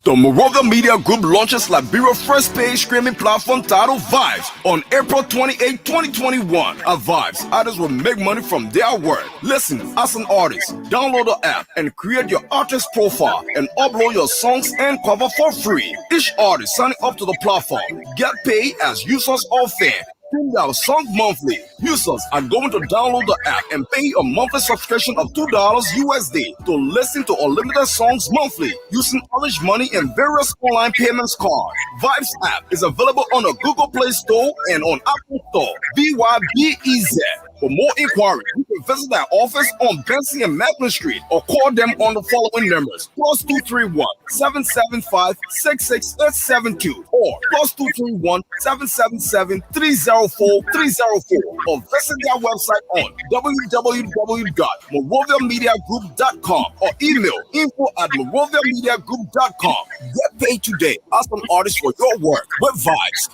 The Moreover Media Group launches Liberia's first paid streaming platform titled Vibes on April 28, 2021. At Vibes, artists will make money from their work. Listen, as an artist, download the app and create your artist profile and upload your songs and cover for free. Each artist signing up to the platform get paid as users or fans. Stream their song monthly. Users are going to download the app and pay a monthly subscription of $2 USD to listen to unlimited songs monthly using Orange Money and various online payments cards. Vibes app is available on the Google Play Store and on Apple Store. VYBEZ. For more inquiries, you can visit their office on Benson and Macklin Street or call them on the following numbers: +231 775 66872 or +231 777 304 304 or visit their website on www.moraviamediagroup.com or email info@moraviamediagroup.com. Get paid today as an artist for your work with Vibes.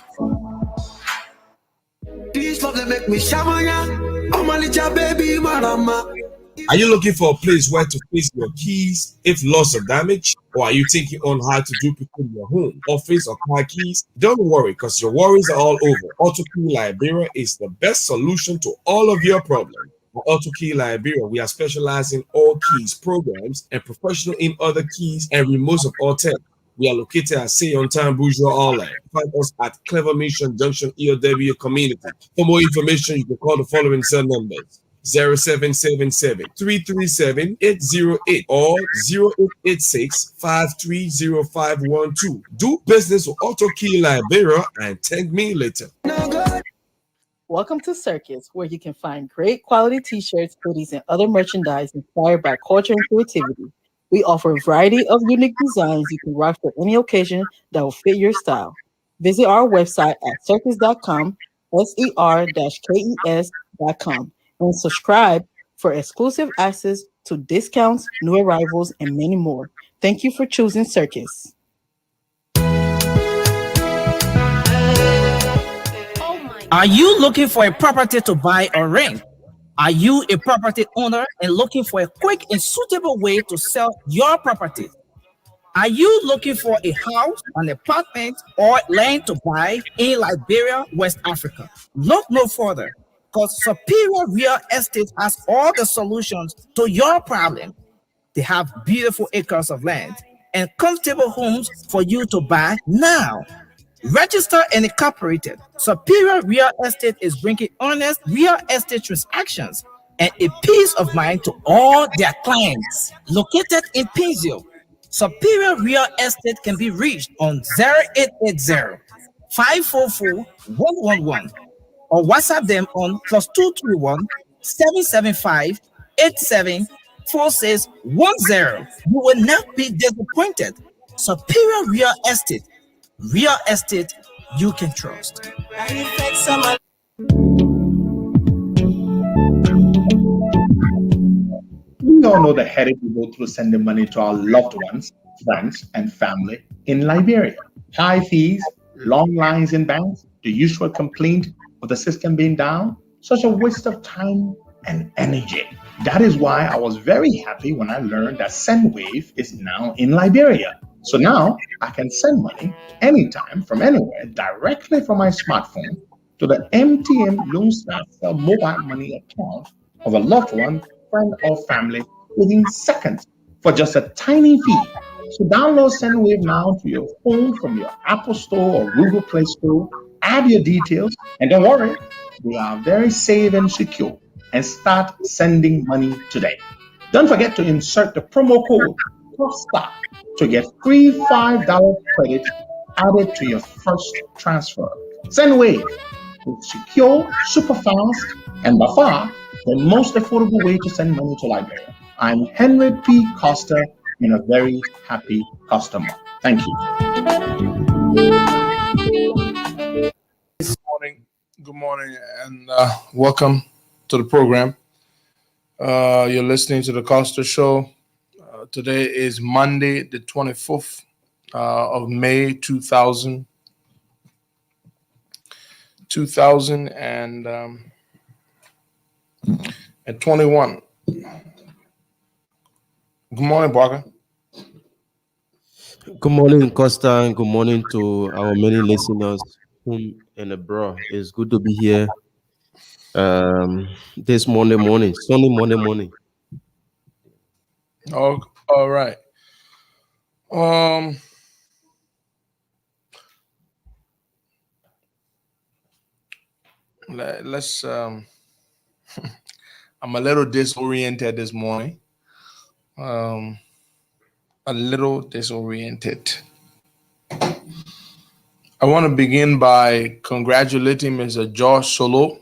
These love they make me shamanya. I'm a little baby marama. Are you looking for a place where to place your keys if lost or damaged? Or are you thinking on how to duplicate your home, office, or car keys? Don't worry, because your worries are all over. AutoKey Liberia is the best solution to all of your problems. At AutoKey Liberia, we are specialized in all keys, programs, and professional in other keys and remotes of all tech. We are located at Say on Time Bourgeois Outlet. Find us at Clever Mission Junction, EOW Community. For more information, you can call the following cell numbers: 0777 337 808 or 0886 530512. Do business with AutoKey Liberia and thank me later. Welcome to Circus, where you can find great quality t-shirts, hoodies, and other merchandise inspired by culture and creativity. We offer a variety of unique designs you can rock for any occasion that will fit your style. Visit our website at circus.com, ser-kes.com, and subscribe for exclusive access to discounts, new arrivals, and many more. Thank you for choosing Circus. Are you looking for a property to buy or rent? Are you a property owner and looking for a quick and suitable way to sell your property? Are you looking for a house, an apartment, or land to buy in Liberia, West Africa? Look no further, because Superior Real Estate has all the solutions to your problem. They have beautiful acres of land and comfortable homes for you to buy now. Registered and incorporated, Superior Real Estate is bringing honest real estate transactions and a peace of mind to all their clients. Located in Pinzio, Superior Real Estate can be reached on 0880 544 111 or WhatsApp them on +231 775 874610. You will not be disappointed. Superior Real Estate. Real estate you can trust. We all know the headache we go through sending money to our loved ones, friends, and family in Liberia. High fees, long lines in banks, the usual complaint of the system being down, such a waste of time and energy. That is why I was very happy when I learned that SendWave is now in Liberia. So now I can send money anytime from anywhere directly from my smartphone to the MTN Lone Star Cell mobile money account of a loved one, friend, or family within seconds for just a tiny fee. So download SendWave now to your phone from your Apple Store or Google Play Store. Add your details, and don't worry, they are very safe and secure. And start sending money today. Don't forget to insert the promo code COSTA to get free $5 credit added to your first transfer. SendWave is secure, super fast, and by far the most affordable way to send money to Liberia. I'm Henry P. Costa and a very happy customer. Thank you. Good morning, and welcome to the program. You're listening to the Costa Show. Today is Monday, the 24th of May, 2021. Good morning, Barker. Good morning, Costa, and good morning to our many listeners home and abroad. It's good to be here this Monday morning, sunny Monday morning. Oh, all right. Um, let's. I'm a little disoriented this morning. Um, a little disoriented. I want to begin by congratulating Mr. Josh Solo.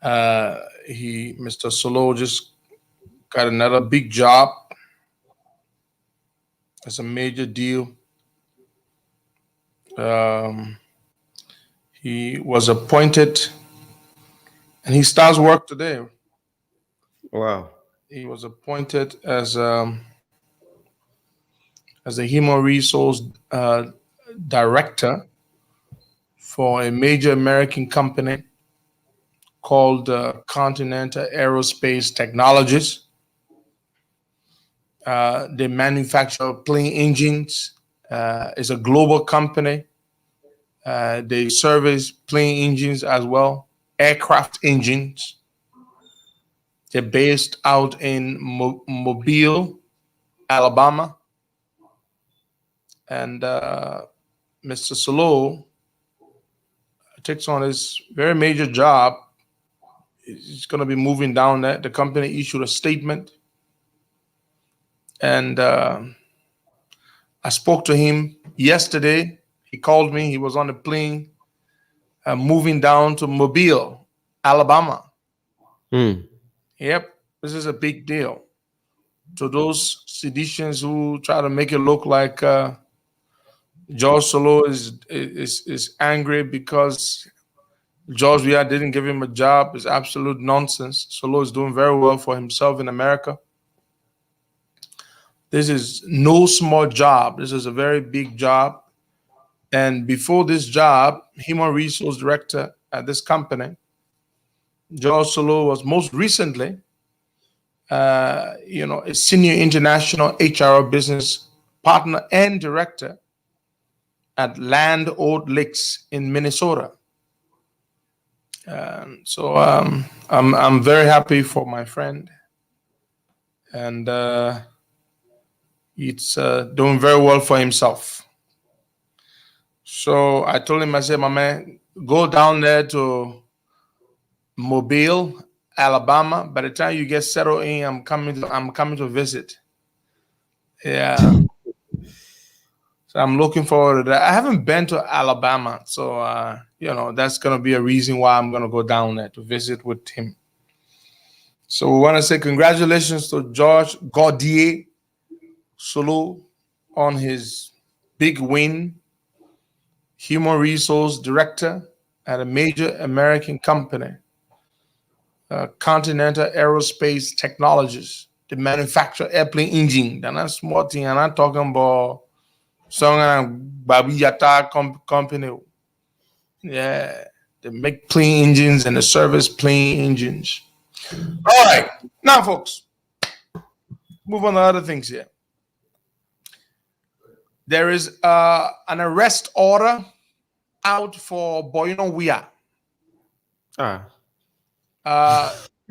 Mr. Solo, just got another big job. It's a major deal. Um, he was appointed, and he starts work today. Wow. He was appointed as a human resource director for a major American company called Continental Aerospace Technologies. They manufacture plane engines. It's a global company. They service plane engines as well, aircraft engines. They're based out in Mobile, Alabama. And Mr. Solo takes on this very major job. He's going to be moving down there. The company issued a statement. And I spoke to him yesterday. He called me. He was on the plane moving down to Mobile, Alabama. Yep, this is a big deal. To those seditionists who try to make it look like George Solo is angry because George Weah didn't give him a job, is absolute nonsense. Solo is doing very well for himself in America. This is no small job. This is a very big job. And before this job, human resource director at this company, George Solo was most recently, a senior international HR business partner and director at Land Old Lakes in Minnesota. So I'm very happy for my friend, and it's doing very well for himself. So I told him, I said, my man, go down there to Mobile, Alabama. By the time you get settled in, I'm coming to visit. Yeah. So I'm looking forward to that. I haven't been to Alabama, so that's gonna be a reason why I'm gonna go down there to visit with him. So we want to say congratulations to George Gaudier Solo on his big win. Human resource director at a major American company, Continental Aerospace Technologies. They manufacture airplane engine. They're not small thing. I'm not talking about some Babi Yata company. Yeah, they make plane engines and they service plane engines. All right, now, folks, move on to other things here. There is an arrest order out for Boyno Weah.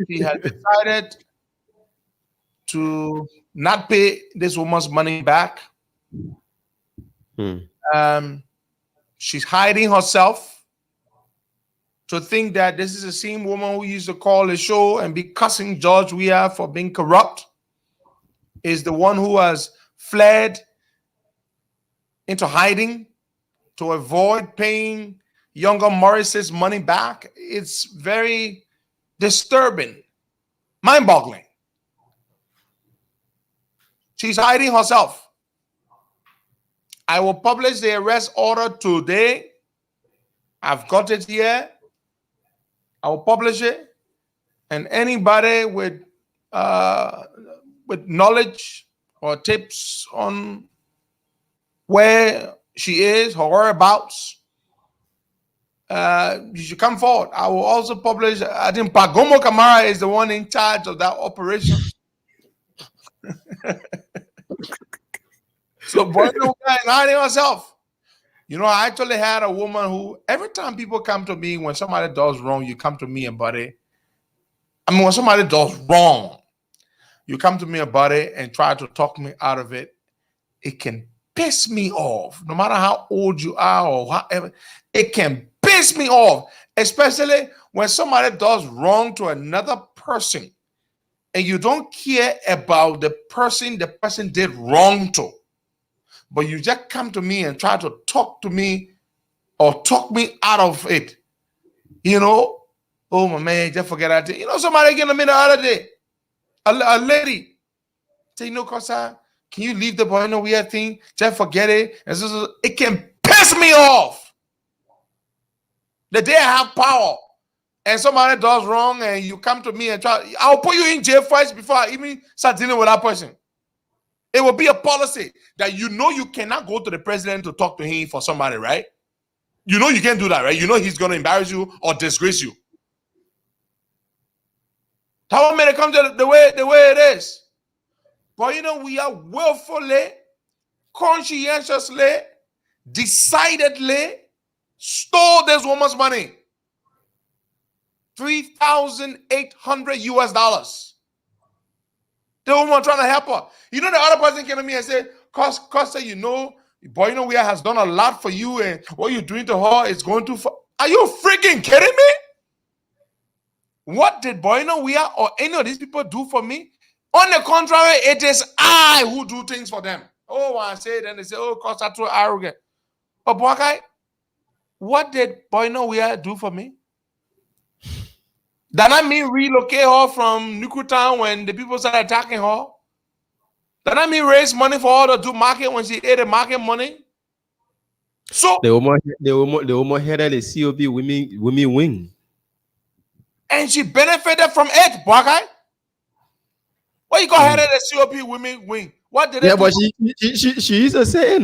He had decided to not pay this woman's money back. She's hiding herself to think that this is the same woman who used to call the show and be cussing George Weah for being corrupt, is the one who has fled into hiding to avoid paying younger Morris's money back. It's very disturbing, mind-boggling. She's hiding herself. I will publish the arrest order today. I've got it here. I will publish it, and anybody with knowledge or tips on where she is, her whereabouts, you should come forward. I will also publish. I think Pagomo Kamara is the one in charge of that operation. So Boyno Wea is hiding herself. You know, I actually had a woman who, every time people come to me when somebody does wrong, you come to me about it. I mean, when somebody does wrong, you come to me about it and try to talk me out of it. It can piss me off, no matter how old you are or whatever. It can piss me off, especially when somebody does wrong to another person and you don't care about the person did wrong to, but you just come to me and try to talk to me or talk me out of it. You know, oh my man, just forget that. You know, somebody came to me the other day, a lady, say, you know, Costa, can you leave the Boyno Wea thing? Just forget it. And so it can piss me off. The day I have power and somebody does wrong and you come to me and try, I'll put you in jail first before I even start dealing with that person. It will be a policy that you know you cannot go to the president to talk to him for somebody, right? You know you can't do that, right? You know he's going to embarrass you or disgrace you. How many come to the way it is? But you know, we are willfully, conscientiously, decidedly stole this woman's money. $3,800 US. The woman trying to help her. You know, the other person came to me and said, Costa, you know, Boyno Wea has done a lot for you, and what you're doing to her is going too far. Are you freaking kidding me? What did Boyno Wea or any of these people do for me? On the contrary, it is I who do things for them. Oh, I say it, and they say, oh, Costa too arrogant. But Boakai, what did Boyno Wea do for me? Did I mean relocate her from Nuku Town when the people started attacking her? Did I mean raise money for her to do market when she ate the market money? So the woman headed the COB women wing. And she benefited from it, Boakai. What you call headed the COP women wing? What did Yeah, but she used to say,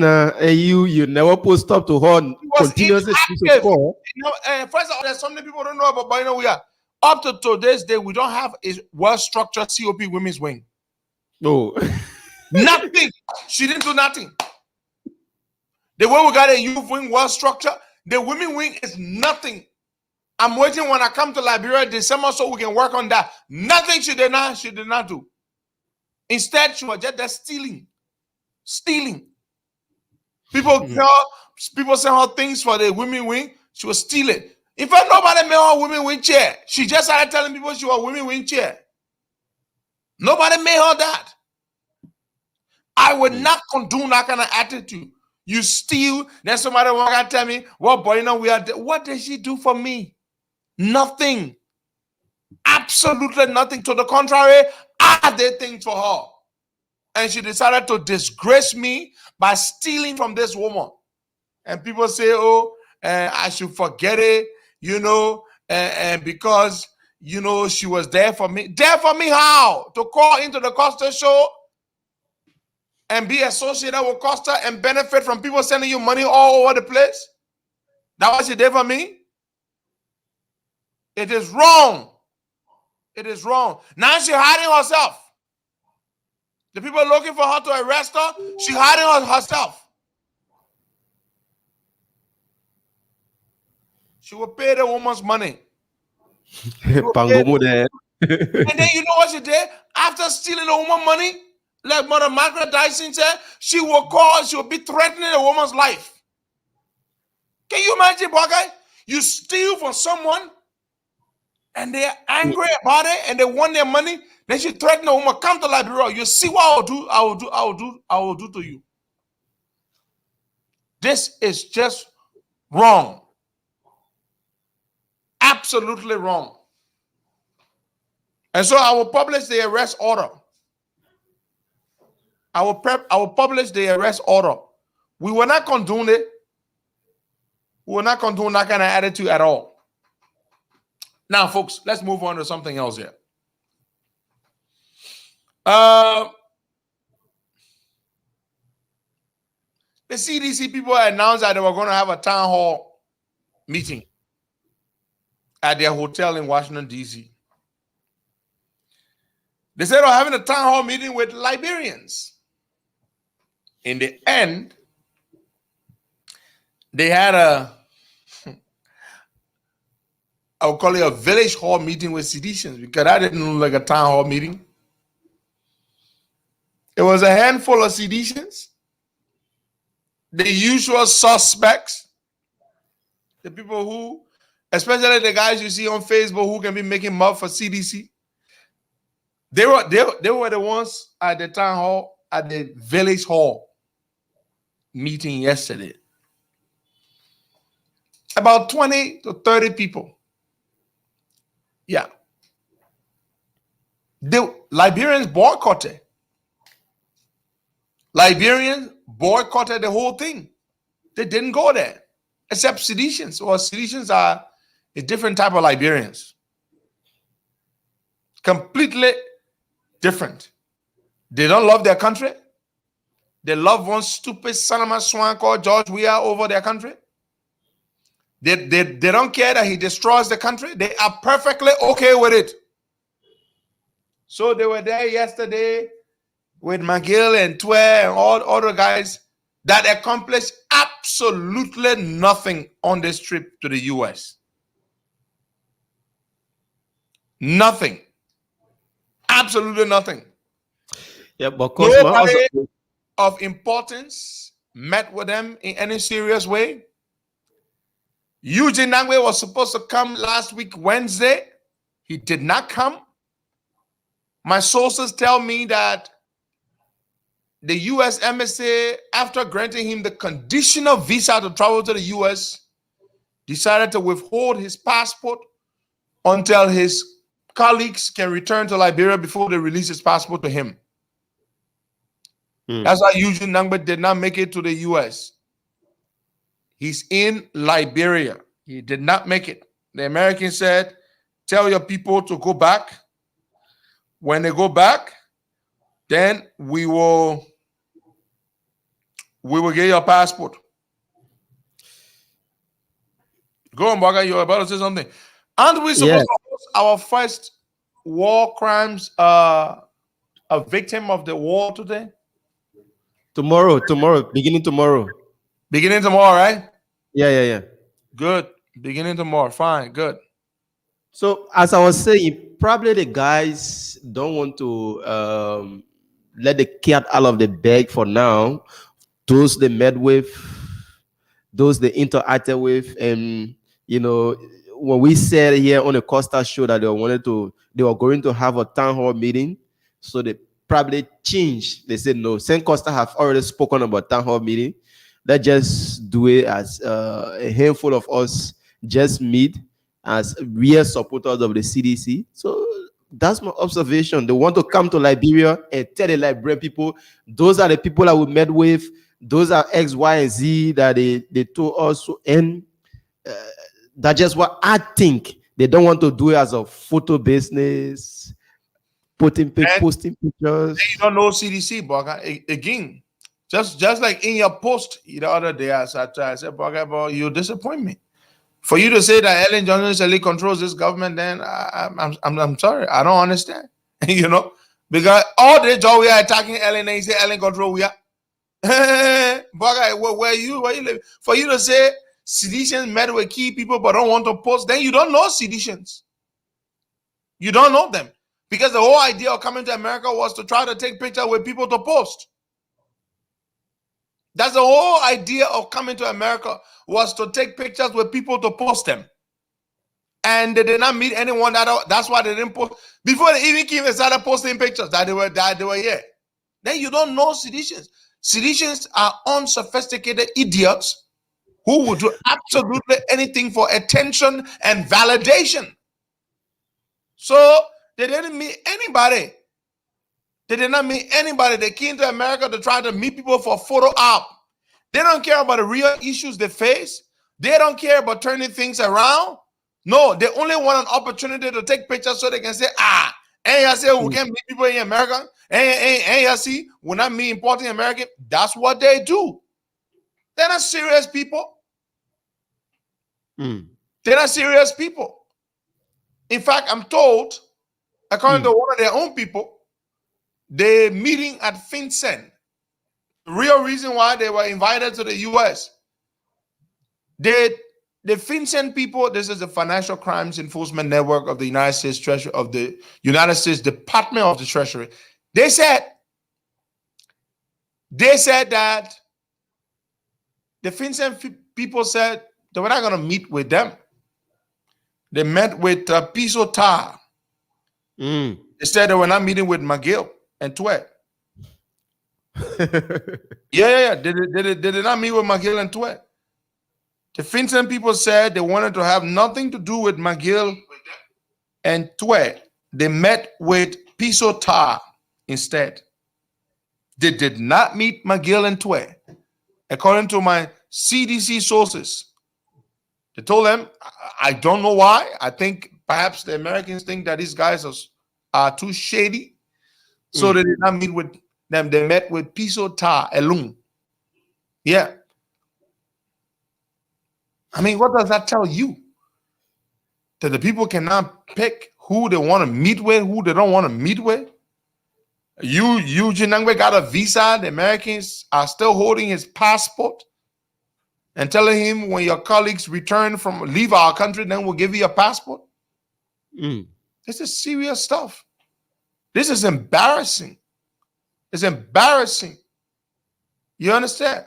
you never put stop to her continuously. You know, first of all, there's something people don't know about Boyno Wea. Up to today's day, we don't have a well-structured COP women's wing. No. Nothing. She didn't do nothing. The way we got a youth wing well-structured, the women wing is nothing. I'm waiting when I come to Liberia December so we can work on that. Nothing she did not do. Instead, she was just there stealing. People send her things for the women wing. She was stealing. In fact, nobody made her a women wing chair. She just started telling people she was a women wing chair. Nobody made her that. I would not condone that kind of attitude. You steal, then somebody walk and tell me, well, Boyno Wea, what did she do for me? Nothing. Absolutely nothing. To the contrary, I did things for her. And she decided to disgrace me by stealing from this woman. And people say, oh, I should forget it, you know, and because, you know, she was there for me. There for me how? To call into the Costa Show and be associated with Costa and benefit from people sending you money all over the place? That was she did for me? It is wrong. It is wrong. Now she's hiding herself. The people are looking for her to arrest her. She's hiding herself. She will pay the woman's money. And then you know what she did? After stealing the woman's money, like Mother Margaret Dyson said, she will be threatening the woman's life. Can you imagine, Boakai? You steal from someone and they're angry about it and they want their money. Then she threatened the woman, come to Liberia. You see what I will do to you. This is just wrong. Absolutely wrong. And so I will publish the arrest order. I will publish the arrest order. We will not condone it. We will not condone that kind of attitude at all. Now, folks, let's move on to something else here. The CDC people announced that they were going to have a town hall meeting at their hotel in Washington, D.C. They said they're having a town hall meeting with Liberians. In the end, they had I would call it a village hall meeting with seditions, because that didn't look like a town hall meeting. It was a handful of seditions, the usual suspects, the people who, especially the guys you see on Facebook who can be making mud for CDC. They were the ones at the town hall, at the village hall meeting yesterday. About 20 to 30 people. Yeah. The Liberians boycotted. Liberians boycotted the whole thing. They didn't go there, except seditions. Well, seditions are a different type of Liberians. Completely different. They don't love their country. They love one stupid son of a swan called George Weah over their country. They don't care that he destroys the country. They are perfectly okay with it. So they were there yesterday with McGill and Twer and all other guys that accomplished absolutely nothing on this trip to the US. Nothing. Absolutely nothing. Yeah, but Cosmo also, Nobody of importance met with them in any serious way. Eugene Nangwe was supposed to come last week, Wednesday. He did not come. My sources tell me that the U.S. Embassy, after granting him the conditional visa to travel to the U.S., decided to withhold his passport until his colleagues can return to Liberia before they release his passport to him. That's why Eugene Nangbe did not make it to the U.S. He's in Liberia. He did not make it. The Americans said, tell your people to go back. When they go back, then we will get your passport. Go on, Baga, you're about to say something. Aren't we supposed to host our first war crimes a victim of the war today? tomorrow, beginning tomorrow. Beginning tomorrow, right? Yeah. Good. Beginning tomorrow. Fine. Good. So as I was saying, probably the guys don't want to let the cat out of the bag for now. Those they met with, those they interacted with, and when we said here on the Costa Show that they were going to have a town hall meeting, so they probably changed. They said no. Saint Costa have already spoken about town hall meeting. Let's just do it as a handful of us just meet as real supporters of the CDC. So that's my observation. They want to come to Liberia and tell the Liberian people, those are the people that we met with. Those are X, Y, and Z that they told us. And that's just what I think. They don't want to do it as a photo business, posting pictures. You don't know CDC, Baga. Again, just like in your post the other day, I said, Baga, you disappoint me. For you to say that Ellen Johnson controls this government, then I'm sorry, I don't understand. Because all the job we are attacking Ellen, and you say Ellen control we are. Where you live? For you to say seditions met with key people but don't want to post, then you don't know seditions. You don't know them. Because the whole idea of coming to America was to try to take pictures with people to post. That's the whole idea of coming to America, was to take pictures with people to post them. And they did not meet anyone that's why they didn't post. Before they even came and started posting pictures that they were here. Then you don't know seditions. Seditions are unsophisticated idiots who will do absolutely anything for attention and validation. So they didn't meet anybody. They did not meet anybody. They came to America to try to meet people for photo op. They don't care about the real issues they face. They don't care about turning things around. No, they only want an opportunity to take pictures so they can say, and you say we can meet people in America. And you see, we're not me importing American. That's what they do. They're not serious people. They're not serious people. In fact, I'm told, according to one of their own people, they're meeting at FinCEN The real reason why they were invited to the U.S. The FinCEN people, this is the Financial Crimes Enforcement Network of the United States Treasury, of the United States Department of the Treasury. They said that the FinCEN people said they were not going to meet with them. They met with Piso Tar. They said they were not meeting with McGill and Twet. Yeah. They did not meet with McGill and Twet. The FinCEN people said they wanted to have nothing to do with McGill and Twet. They met with Piso Tar instead. They did not meet McGill and Twet. According to my CDC sources, they told them, I don't know why. I think perhaps the Americans think that these guys are too shady. So they did not meet with them. They met with Piso Tar alone. Yeah. I mean, what does that tell you? That the people cannot pick who they want to meet with, who they don't want to meet with? Eugene Nangwe got a visa. The Americans are still holding his passport and telling him, when your colleagues leave our country, then we'll give you a passport. This is serious stuff. This is embarrassing. It's embarrassing. You understand?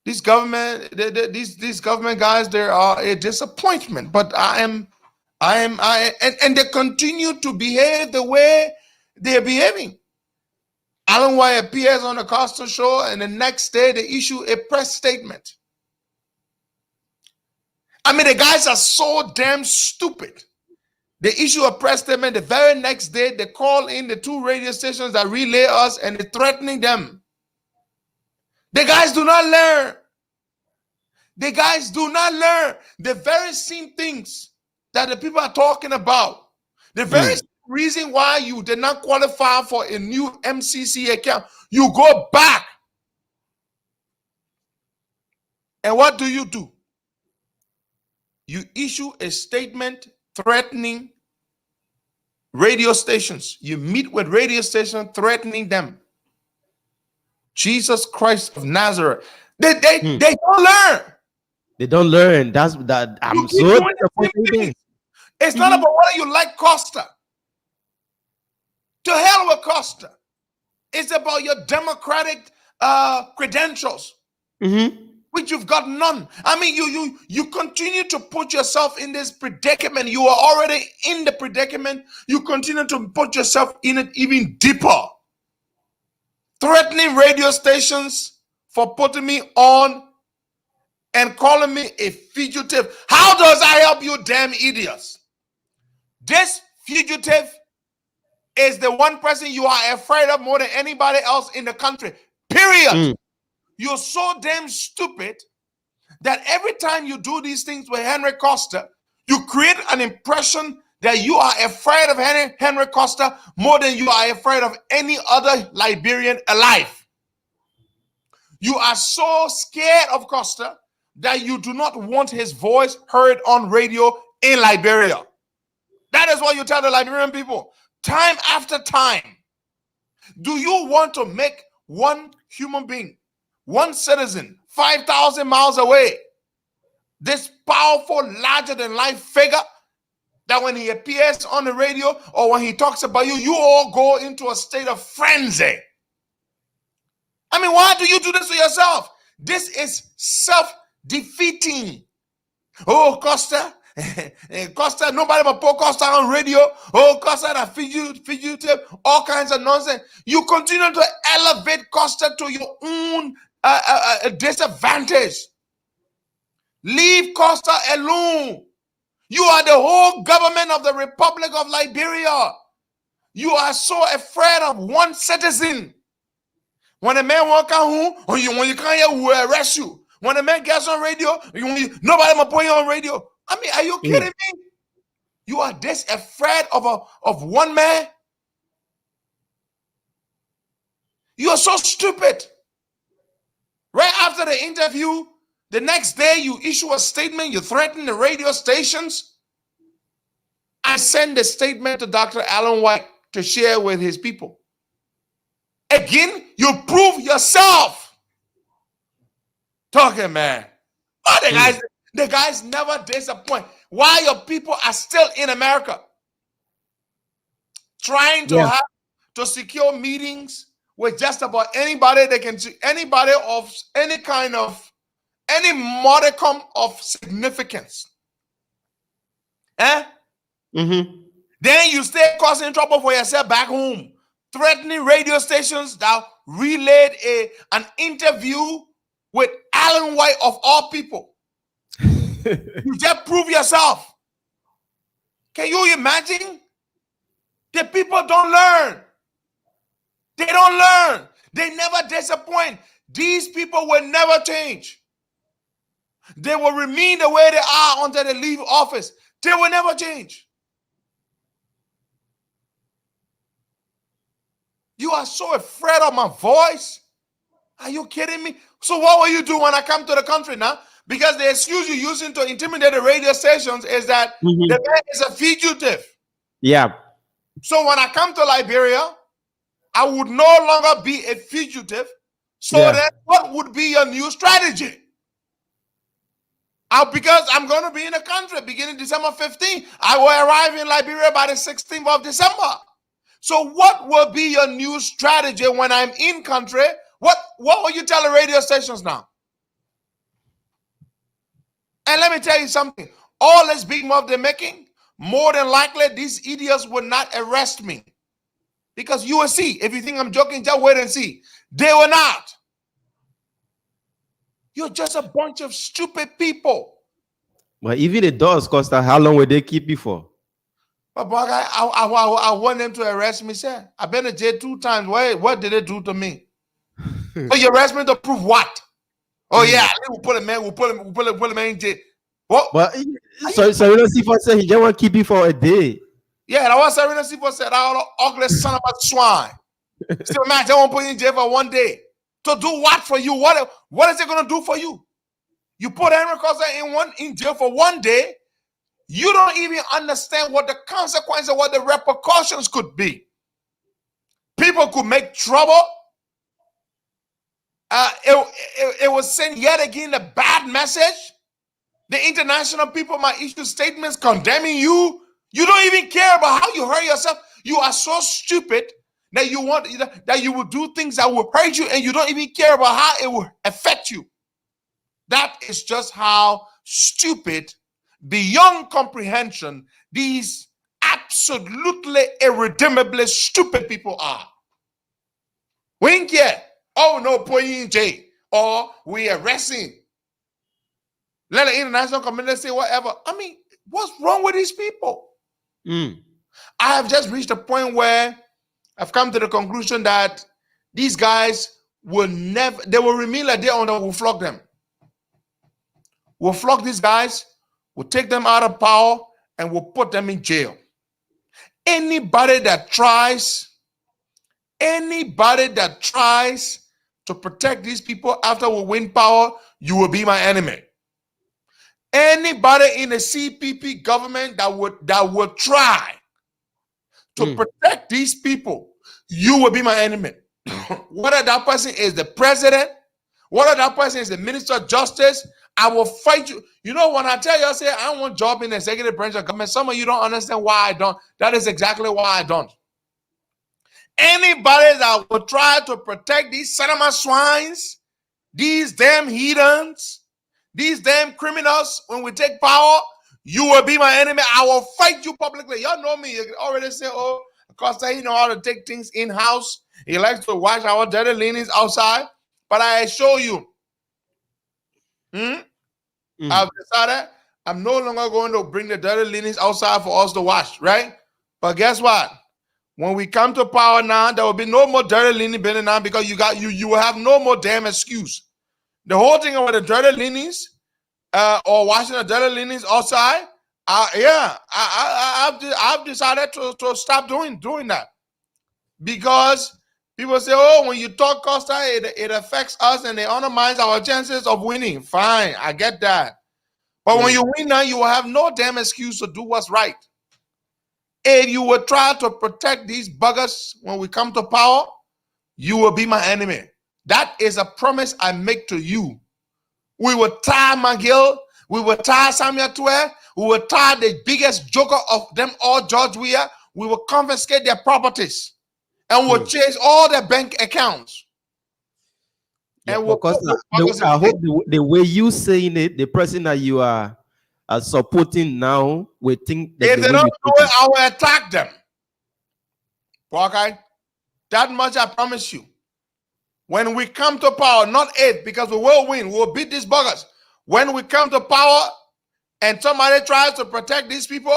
These government, these government guys, they are a disappointment. But and they continue to behave the way they're behaving. Alan White appears on the Costa Show, and the next day they issue a press statement. I mean, the guys are so damn stupid. They issue a press statement. The very next day, they call in the 2 radio stations that relay us, and they're threatening them. The guys do not learn. The guys do not learn the very same things that the people are talking about. The very reason why you did not qualify for a new MCC account, you go back. And what do? You issue a statement threatening radio stations. You meet with radio stations threatening them. Jesus Christ of Nazareth. They don't learn. They don't learn. That's that. I'm so disappointed. It's not about whether you like Costa. To hell with Costa. It's about your democratic credentials, which you've got none. I mean, you continue to put yourself in this predicament. You are already in the predicament. You continue to put yourself in it even deeper. Threatening radio stations for putting me on and calling me a fugitive. How does that help you, damn idiots? This fugitive is the one person you are afraid of more than anybody else in the country. Period. You're so damn stupid that every time you do these things with Henry Costa, you create an impression that you are afraid of Henry Costa more than you are afraid of any other Liberian alive. You are so scared of Costa that you do not want his voice heard on radio in Liberia. That is what you tell the Liberian people time after time. Do you want to make one human being, one citizen, 5,000 miles away, this powerful, larger than life figure, that when he appears on the radio or when he talks about you, you all go into a state of frenzy? I mean, why do you do this to yourself? This is self-defeating. Oh, Costa, Costa, nobody but put Costa on radio. Oh, Costa, that fugitive, all kinds of nonsense. You continue to elevate Costa to your own disadvantage. Leave Costa alone. You are the whole government of the Republic of Liberia. You are so afraid of one citizen. When a man walk out home, when you come here, we will arrest you. When a man gets on radio, nobody will put you on radio. I mean, are you kidding me? You are this afraid of one man? You are so stupid. Right after the interview, the next day you issue a statement, you threaten the radio stations. I send the statement to Dr. Alan White to share with his people. Again, you prove yourself. Talking, man. Oh, the guys never disappoint. Why your people are still in America trying to secure meetings with just about anybody they can see, anybody of any modicum of significance. Mm-hmm. Then you stay causing trouble for yourself back home, threatening radio stations that relayed an interview with Alan White of all people. You just prove yourself. Can you imagine? The people don't learn. They don't learn. They never disappoint. These people will never change. They will remain the way they are until they leave office. They will never change. You are so afraid of my voice? Are you kidding me? So what will you do when I come to the country now? Because the excuse you're using to intimidate the radio stations is that the man is a fugitive. Yeah. So when I come to Liberia, I would no longer be a fugitive. So then what would be your new strategy? Because I'm going to be in the country beginning December 15th. I will arrive in Liberia by the 16th of December. So what will be your new strategy when I'm in country? What will you tell the radio stations now? And let me tell you something. All this big move they're making, more than likely these idiots will not arrest me. Because you will see. If you think I'm joking, just wait and see. They will not. You're just a bunch of stupid people. But even it does, Costa, how long will they keep you for? But I want them to arrest me, sir. I've been to jail 2 times. What did they do to me? So you arrest me to prove what? Oh yeah, we'll put a man in jail. What? But so you don't see for say he just want to keep you for a day. Yeah, that was Serena Sipo said, "That ugly son of a swine." Still, man, they won't put you in jail for 1 day. To do what for you? What is it going to do for you? You put Henry Costa in jail for 1 day. You don't even understand what the consequences, what the repercussions could be. People could make trouble. It was sent yet again a bad message. The international people might issue statements condemning you. You don't even care about how you hurt yourself. You are so stupid that you will do things that will hurt you, and you don't even care about how it will affect you. That is just how stupid, beyond comprehension, these absolutely irredeemably stupid people are. We ain't care. Oh no, put you in jail, or we arresting. Let the international community say whatever. I mean, what's wrong with these people? I have just reached a point where I've come to the conclusion that these guys will remain like they are, we'll flog them. We'll flog these guys, we'll take them out of power, and we'll put them in jail. Anybody that tries to protect these people after we win power, you will be my enemy. Anybody in the CPP government that would try to protect these people, you will be my enemy. Whether that person is the president, whether that person is the minister of justice, I will fight you. You know, when I tell you, I say, I want a job in the executive branch of government, some of you don't understand why I don't. That is exactly why I don't. Anybody that will try to protect these cinema swines, these damn heathens, these damn criminals, when we take power, you will be my enemy. I will fight you publicly. Y'all know me. You can already say, oh, Costa, he know how to take things in-house. He likes to wash our dirty linens outside. But I assure you, I've decided I'm no longer going to bring the dirty linens outside for us to wash, right? But guess what? When we come to power now, there will be no more dirty linen burning now, because you will have no more damn excuse. The whole thing about the dirty linens or washing the dirty linens outside, I've decided to stop doing that, because people say, oh, when you talk Costa, it affects us and it undermines our chances of winning. Fine, I get that. But when you win now, you will have no damn excuse to do what's right. If you will try to protect these buggers when we come to power, you will be my enemy. That is a promise I make to you. We will tie McGill. We will tie Samuel Twe. We will tie the biggest joker of them all, George Weah. We will confiscate their properties. And we'll chase all their bank accounts. Yeah, and we'll because I hope the way you saying it, the person that you are supporting now will think that if they don't do it, I will attack them. Okay? That much I promise you. When we come to power, not it, because we will win. We'll beat these buggers. When we come to power and somebody tries to protect these people,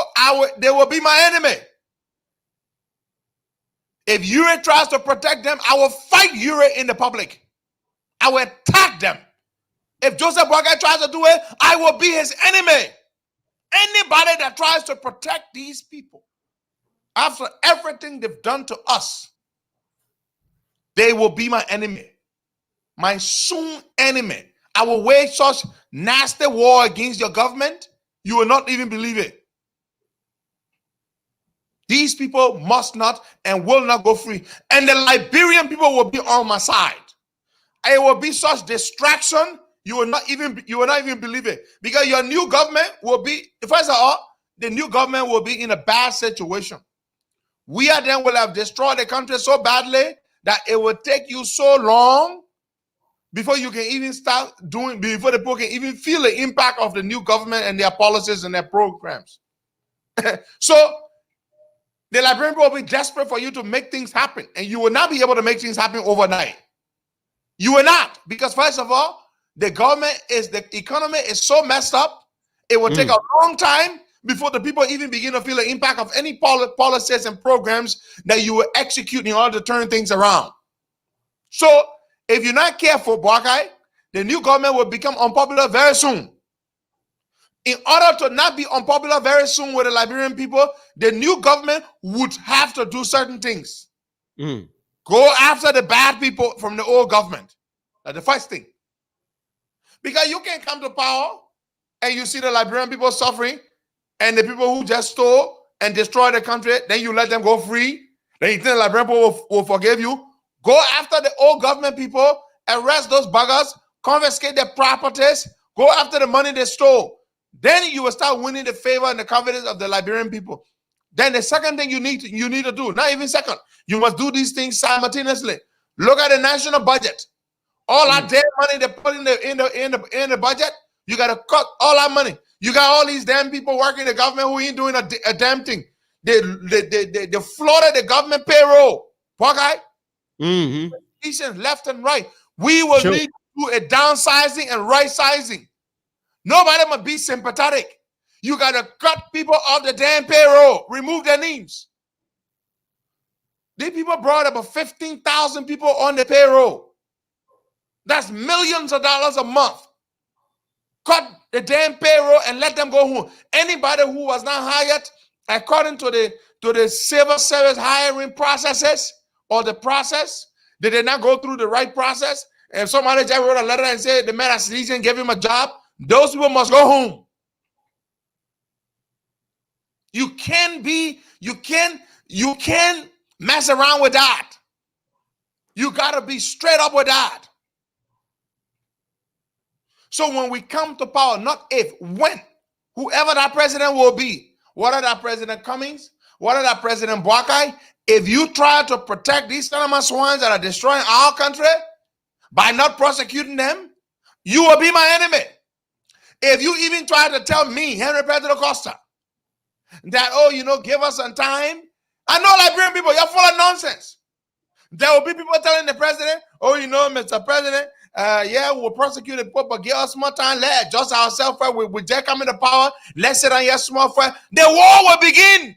they will be my enemy. If Ure tries to protect them, I will fight Ure in the public. I will attack them. If Joseph Boakai tries to do it, I will be his enemy. Anybody that tries to protect these people, after everything they've done to us, they will be my enemy. My soon enemy. I will wage such nasty war against your government, you will not even believe it. These people must not and will not go free. And the Liberian people will be on my side. It will be such distraction, you will not even believe it. Because your new government will be, first of all, the new government will be in a bad situation. We are then will have destroyed the country so badly that it will take you so long before you can even start doing, before the people can even feel the impact of the new government and their policies and their programs. So the Liberian people will be desperate for you to make things happen, and you will not be able to make things happen overnight. You will not, because first of all, the economy is so messed up, it will take a long time before the people even begin to feel the impact of any policies and programs that you will execute in order to turn things around. So if you're not careful, Boakai, the new government will become unpopular very soon. In order to not be unpopular very soon with the Liberian people, the new government would have to do certain things. Go after the bad people from the old government. That's the first thing. Because you can come to power and you see the Liberian people suffering and the people who just stole and destroyed the country, then you let them go free. Then you think the Liberian people will forgive you. Go after the old government people, arrest those buggers, confiscate their properties, go after the money they stole. Then you will start winning the favor and the confidence of the Liberian people. Then the second thing you need to do, not even second, you must do these things simultaneously. Look at the national budget. All that damn money they put in the budget, you got to cut all that money. You got all these damn people working in the government who ain't doing a damn thing. They flooded the government payroll. Okay? Left and right. We will need to do a downsizing and right sizing. Nobody must be sympathetic. You got to cut people off the damn payroll. Remove their names. These people brought about 15,000 people on the payroll. That's millions of dollars a month. Cut the damn payroll and let them go home. Anybody who was not hired according to the civil service hiring processes or the process, they did not go through the right process, and somebody just wrote a letter and said the man has season gave him a job, those people must go home. You can mess around with that. You got to be straight up with that. So when we come to power, not if, when, whoever that president will be, whether that President Cummings, whether that President Boakai, if you try to protect these Panama swines that are destroying our country by not prosecuting them, you will be my enemy. If you even try to tell me, Henry Pedro Costa, that, give us some time. I know Liberian people, you're full of nonsense. There will be people telling the president, Mr. President, we'll prosecute the people, but give us more time. Let's adjust ourselves first. We just come into power. Let's sit on your small first. The war will begin.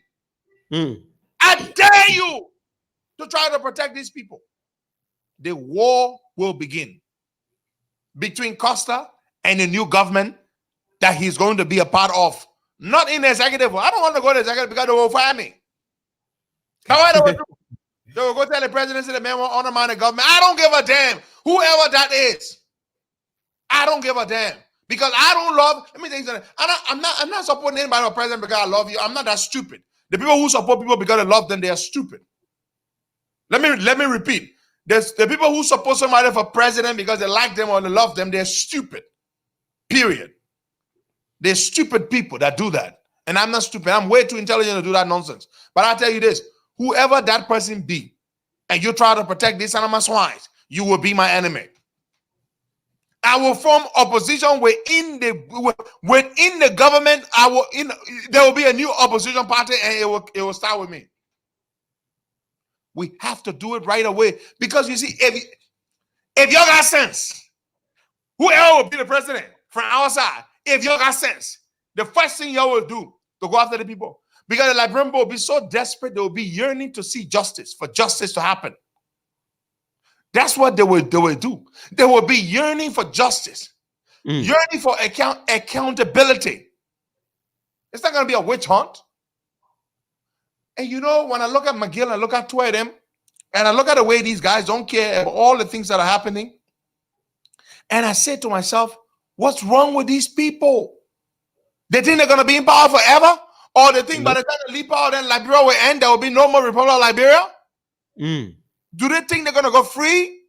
I dare you to try to protect these people. The war will begin between Costa and the new government that he's going to be a part of. Not in the executive. I don't want to go to the executive because they will fire me. However, they will go tell the president, the man will undermine the government. I don't give a damn. Whoever that is. I don't give a damn. Because I don't love, let me tell you something. I'm not supporting anybody or president because I love you. I'm not that stupid. The people who support people because they love them, they are stupid. Let me repeat. There's the people who support somebody for president because they like them or they love them, they're stupid. Period. They're stupid people that do that. And I'm not stupid. I'm way too intelligent to do that nonsense. But I'll tell you this, whoever that person be, and you try to protect these animal swines, you will be my enemy. I will form opposition within the government. There will be a new opposition party, and it will start with me. We have to do it right away because you see, if y'all got sense, whoever will be the president from our side, if y'all got sense, the first thing y'all will do to go after the people, because the Liberian people will be so desperate, they will be yearning to see justice, for justice to happen. That's what they will do. They will be yearning for justice, yearning for accountability. It's not going to be a witch hunt. And you know, when I look at McGill, I look at two of them, and I look at the way these guys don't care about all the things that are happening, and I say to myself, what's wrong with these people? They think they're going to be in power forever? Or they think by the time they leave power, then Liberia will end, there will be no more Republic of Liberia? Do they think they're going to go free?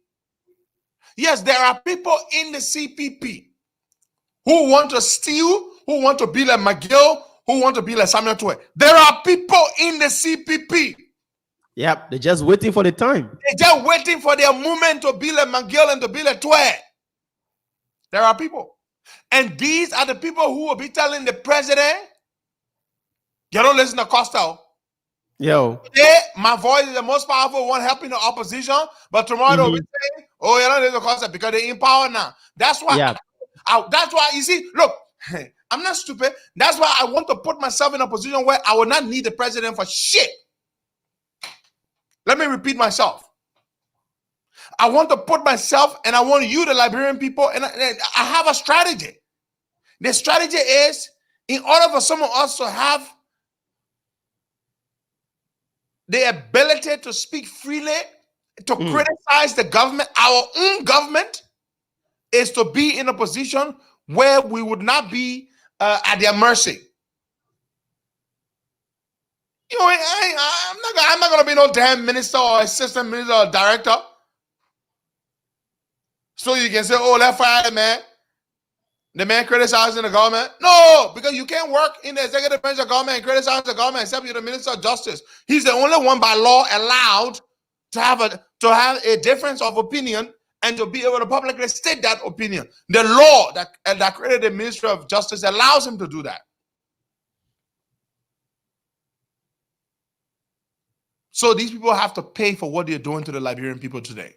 Yes, there are people in the CPP who want to steal, who want to be like McGill, who want to be like Samuel Twe. There are people in the CPP. Yep, they're just waiting for the time. They're just waiting for their moment to be like McGill and to be like Twe. There are people. And these are the people who will be telling the president, you don't listen to Costa. Yo. Today, my voice is the most powerful one helping the opposition, but tomorrow they'll be saying, oh, you don't listen to Costa because they're in power now. That's why, that's why, you see, look, I'm not stupid. That's why I want to put myself in a position where I will not need the president for shit. Let me repeat myself. I want to put myself, and I want you, the Liberian people, and I have a strategy. The strategy is, in order for some of us to have the ability to speak freely, to criticize the government, our own government, is to be in a position where we would not be at their mercy. You know, I'm not going to be no damn minister or assistant minister or director. So you can say, oh, let's fire the man. The man criticizing the government. No, because you can't work in the executive branch of government and criticize the government except you're the Minister of Justice. He's the only one by law allowed to have a difference of opinion and to be able to publicly state that opinion. The law that created the Ministry of Justice allows him to do that. So these people have to pay for what they're doing to the Liberian people today.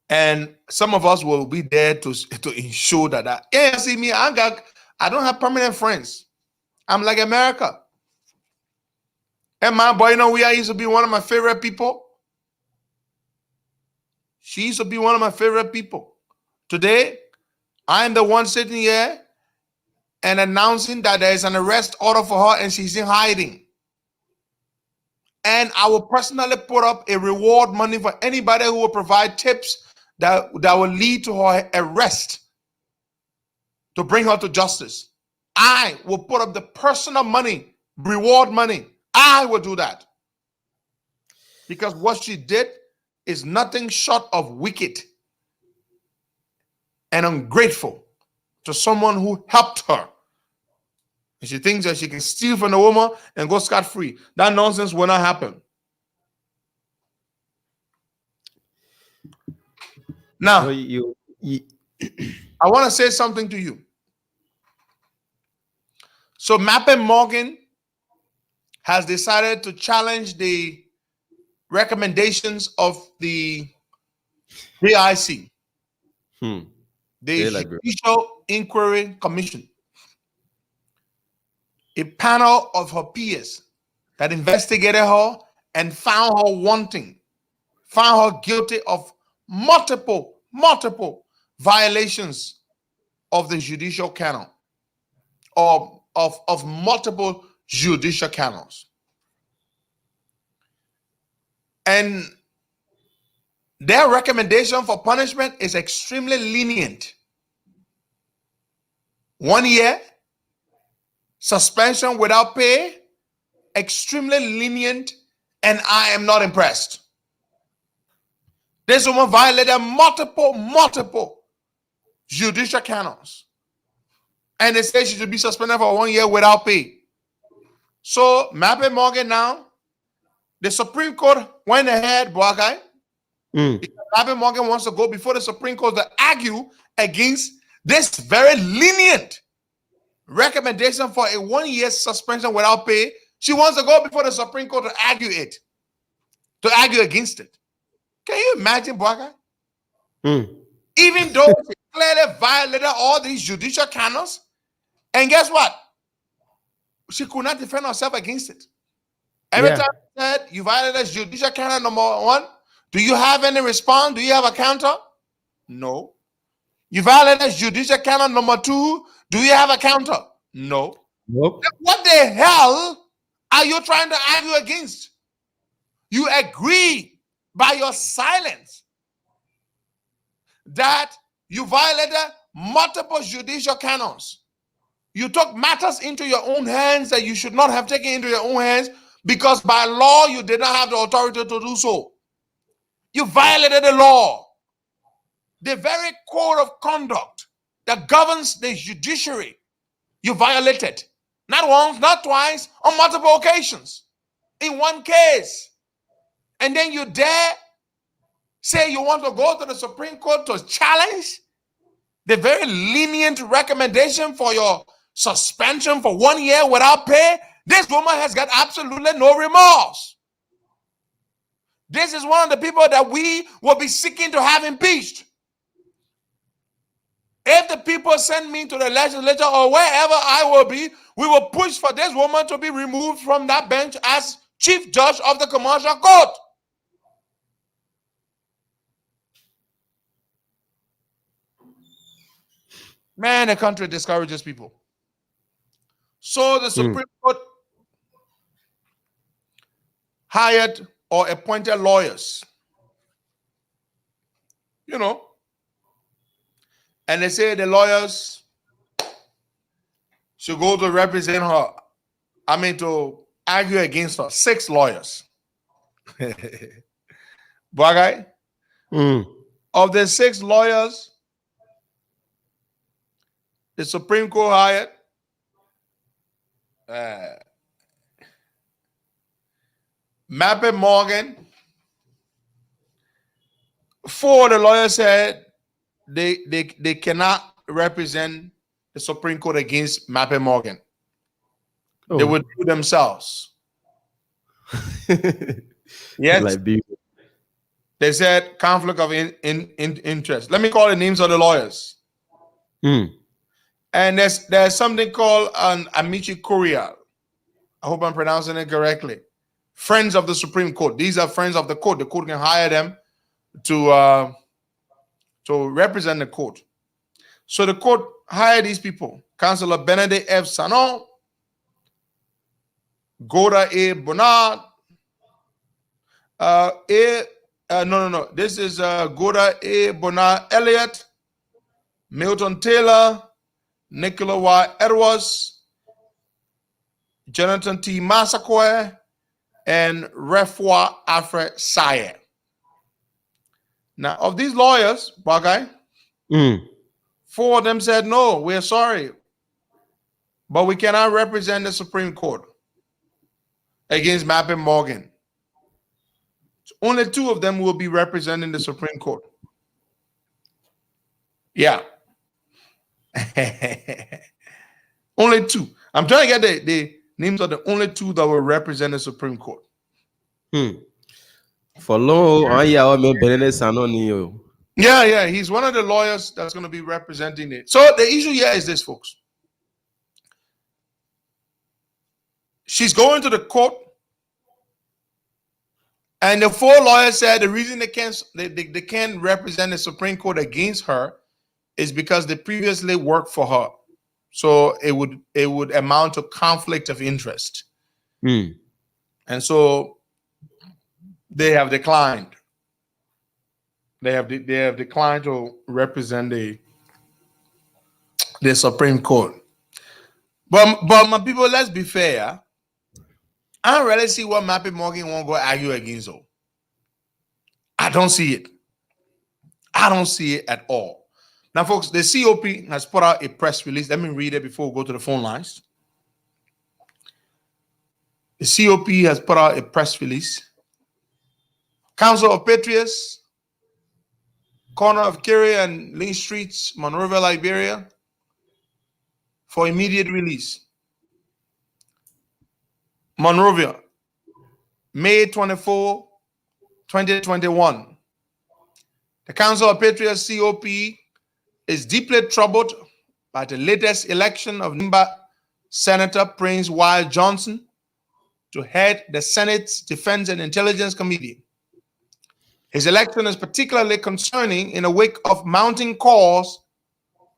And some of us will be there to ensure that. Yeah, see me, I don't have permanent friends. I'm like America. And my boy, you know, I used to be one of my favorite people. She used to be one of my favorite people. Today, I am the one sitting here and announcing that there is an arrest order for her and she's in hiding. And I will personally put up a reward money for anybody who will provide tips that will lead to her arrest, to bring her to justice. I will put up the personal money, reward money. I will do that. Because what she did is nothing short of wicked and ungrateful to someone who helped her. And she thinks that she can steal from the woman and go scot-free. That nonsense will not happen. Now, So I want to say something to you. So Mappin Morgan has decided to challenge the recommendations of the JIC, the Judicial Inquiry Commission, a panel of her peers that investigated her and found her wanting, found her guilty of multiple violations of the judicial canon, or of multiple judicial canons. And their recommendation for punishment is extremely lenient. 1 year, suspension without pay, extremely lenient, and I am not impressed. This woman violated multiple judicial canons. And they say she should be suspended for 1 year without pay. So, Mappy Morgan now, the Supreme Court went ahead, black guy. Mappy Morgan wants to go before the Supreme Court to argue against this very lenient recommendation for a 1 year suspension without pay. She wants to go before the Supreme Court to argue against it. Can you imagine, black guy? Even though she clearly violated all these judicial canons, and guess what? She could not defend herself against it. Every time she said, you violated judicial canon number 1, do you have any response? Do you have a counter? No. You violated judicial canon number 2, do you have a counter? No. Nope. What the hell are you trying to argue against? You agree by your silence that you violated multiple judicial canons. You took matters into your own hands that you should not have taken into your own hands because by law you did not have the authority to do so. You violated the law. The very code of conduct that governs the judiciary, you violated. Not once, not twice, on multiple occasions. In one case. And then you dare say you want to go to the Supreme Court to challenge the very lenient recommendation for your suspension for 1 year without pay. This woman has got absolutely no remorse. This is one of the people that we will be seeking to have impeached. If the people send me to the legislature or wherever I will be, we will push for this woman to be removed from that bench as chief judge of the commercial court. Man, the country discourages people. So the Supreme Court hired or appointed lawyers. You know. And they say the lawyers should go to represent her. I mean, to argue against her. 6 lawyers. Bagay. Of the 6 lawyers, the Supreme Court hired Mappy Morgan. 4 of the lawyers said they cannot represent the Supreme Court against Mappy Morgan. They would do themselves. Yes. Like they said conflict of interest. Let me call the names of the lawyers. And there's something called an amici curiae. I hope I'm pronouncing it correctly. Friends of the Supreme Court. These are friends of the court. The court can hire them to represent the court. So the court hired these people. Councillor Benedict F. Sanon, Goda A. Bernard, This is Goda A. Bernard Elliott, Milton Taylor, Nicola Y. Edwards, Jonathan T. Massaquoi, and Refwa Alfred Sayer. Now, of these lawyers, Bagay, 4 of them said, no, we're sorry, but we cannot represent the Supreme Court against Mappy Morgan. So only 2 of them will be representing the Supreme Court. Yeah. Only 2. I'm trying to get the names of the only 2 that will represent the Supreme Court. For long, yeah, he's one of the lawyers that's going to be representing it. So the issue here is this, folks. She's going to the court, and the 4 lawyers said the reason they can't represent the Supreme Court against her is because they previously worked for her. So it would amount to conflict of interest. And so they have declined. They have declined to represent the Supreme Court. But my people, let's be fair. I don't really see what Mappy Morgan won't go argue against her. I don't see it. I don't see it at all. Now, folks, the COP has put out a press release. Let me read it before we go to the phone lines. The COP has put out a press release. Council of Patriots, corner of Kerry and Lynch Streets, Monrovia, Liberia, for immediate release. Monrovia, May 24, 2021. The Council of Patriots COP is deeply troubled by the latest election of Nimba Senator Prince Wild Johnson to head the Senate's Defense and Intelligence Committee. His election is particularly concerning in the wake of mounting calls